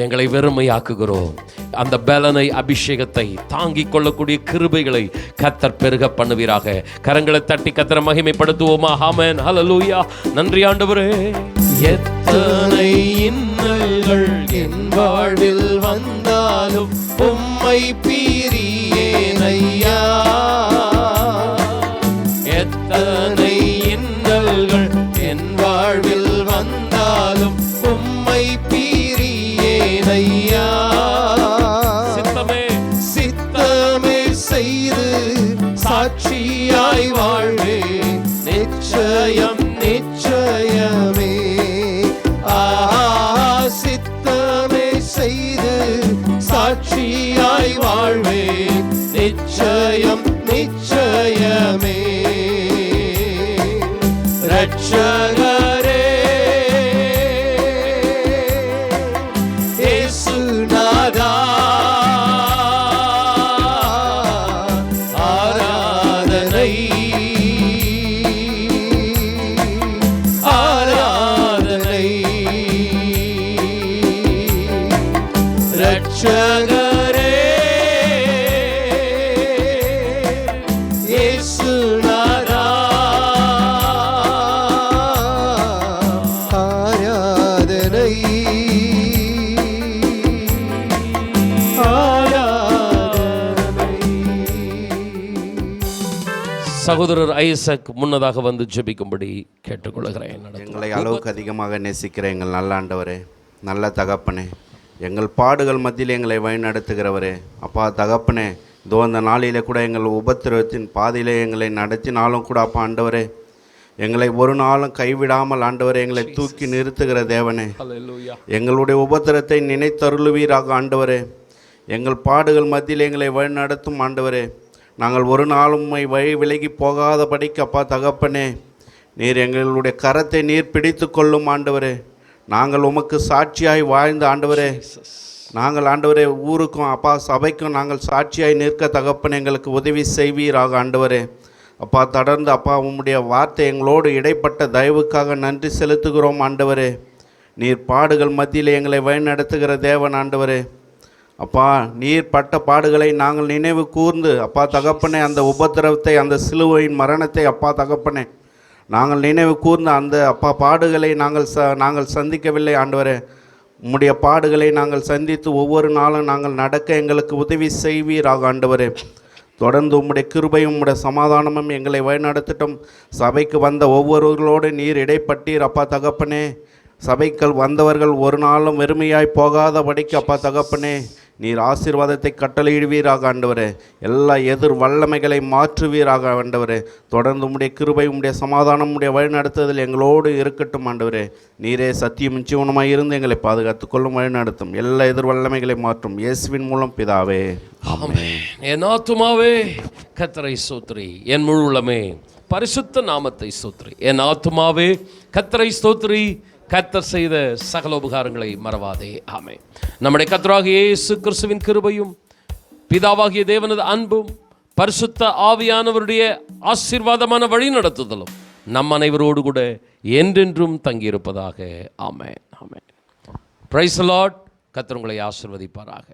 எங்களை வெறுமையாக்குகிறோம். அந்த பலனை, அபிஷேகத்தை தாங்கிக் கொள்ளக்கூடிய கிருபைகளை கர்த்தர் பெருக பண்ணுவீராக. கரங்களை தட்டி கர்த்தரை மகிமைப்படுத்துவோமா? ஆமென். ஹல்லேலூயா. நன்றி ஆண்டவரே. எத்தனை இன்னல்கள் என் வாழ்வில் வந்தாலும் உம்மை பிரியேன் ஐயா. எத்தனை இன்னல்கள் என் வாழ்வில் வந்தாலும் உம்மை பிரியேன் ஐயா. சித்தமே செய்து சாட்சியாய் வாழ்வேன், நிச்சயம் நிச்சயமே. சித்தமே செய்து சாட்சியாய் வாழ்வேன், நிச்சயம் நிச்சயமே. ரட்சகரே இயேசுநாதா, ஆராதனை ஆராதனை. ரட்சகரே சகோதரர் ஐசக் முன்னதாக வந்து ஜெபிக்கும்படி கேட்டுக்கொள்கிறேன். எங்களை அளவுக்கு அதிகமாக நேசிக்கிற எங்கள் நல்ல ஆண்டவரே, நல்ல தகப்பனே, எங்கள் பாடுகள் மத்தியில் எங்களை வழிநடத்துகிறவரே, அப்பா தகப்பனே, இதோ அந்த நாளிலே கூட எங்கள் உபத்திரவத்தின் பாதையிலே எங்களை நடத்தினாலும் கூட அப்பா ஆண்டவரே, எங்களை ஒரு நாளும் கைவிடாமல் ஆண்டவரே எங்களை தூக்கி நிறுத்துகிற தேவனே, எங்களுடைய உபத்திரத்தை நினைத்தருளுவீராக ஆண்டவரே, எங்கள் பாடுகள் மத்தியில் எங்களை வழிநடத்தும் ஆண்டவரே, நாங்கள் ஒரு நாளும் வழி விலகி போகாதபடிக்கு அப்பா தகப்பனே, நீர் எங்களுடைய கரத்தை நீர் பிடித்து கொள்ளும் ஆண்டவரே, நாங்கள் உமக்கு சாட்சியாய் வாழ்ந்த ஆண்டவரே, நாங்கள் ஆண்டவரே ஊருக்கும் அப்பா சபைக்கும் நாங்கள் சாட்சியாய் நிற்க தகப்பனே எங்களுக்கு உதவி செய்வீராக ஆண்டவரே. அப்பா தொடர்ந்து அப்பா உம்முடைய வார்த்தை எங்களோடு இடைப்பட்ட தயவுக்காக நன்றி செலுத்துகிறோம் ஆண்டவரே. நீர் பாடுகள் மத்தியில் எங்களை வழிநடத்துகிற தேவன் ஆண்டவரே. அப்பா நீர் பட்ட பாடுகளை நாங்கள் நினைவு கூர்ந்து அப்பா தகப்பனே, அந்த உபத்திரவத்தை, அந்த சிலுவையின் மரணத்தை அப்பா தகப்பனே நாங்கள் நினைவு கூர்ந்து அந்த அப்பா பாடுகளை நாங்கள் சந்திக்கவில்லை ஆண்டவரே. உம்முடைய பாடுகளை நாங்கள் சந்தித்து ஒவ்வொரு நாளும் நாங்கள் நடக்க எங்களுக்கு உதவி செய்வீராக ஆண்டவரே. தொடர்ந்து உம்முடைய கிருபையும் உம்முடைய சமாதானமும் எங்களை வழிநடத்தட்டும். சபைக்கு வந்த ஒவ்வொருவர்களோடு நீர் இடைப்பட்டீர் அப்பா தகப்பனே. சபைகள் வந்தவர்கள் ஒரு நாளும் வெறுமையாய் போகாதபடிக்கு அப்பா தகப்பனே நீர் ஆசீர்வாதத்தை கட்டளையிடுவீராக ஆண்டவரே. எல்லா எதிர் வல்லமைகளை மாற்றுவீராக ஆண்டவரே. தொடர்ந்து உம்முடைய கிருபை உம்முடைய சமாதானம் உம்முடைய வழிநடத்துதல் எங்களோடு இருக்கட்டும் ஆண்டவரே. நீரே சத்தியம் ஜீவனமாய் இருந்து எங்களை பாதுகாத்து கொள்ளும், வழிநடத்தும். எல்லா எதிர் வல்லமைகளை மாற்றும் இயேசுவின் மூலம் பிதாவே, ஆமென். என் ஆத்துமாவே கர்த்தரை ஸ்தோத்திரி, என் முழு உள்ளமே பரிசுத்த நாமத்தை ஸ்தோத்திரி. என் ஆத்துமாவே கர்த்தரை ஸ்தோத்திரி, கர்த்தர் செய்த சகல உபகாரங்களை மறவாதே. ஆமென். நம்முடைய கர்த்தராகிய இயேசு கிறிஸ்துவின் கிருபையும் பிதாவாகிய தேவனது அன்பும் பரிசுத்த ஆவியானவருடைய ஆசீர்வாதமான வழி நடத்துதலும் நம் அனைவரோடு கூட என்றென்றும் தங்கியிருப்பதாக. ஆமென். ஆமென். Praise the Lord. கர்த்தர் உங்களை ஆசீர்வதிப்பாராக.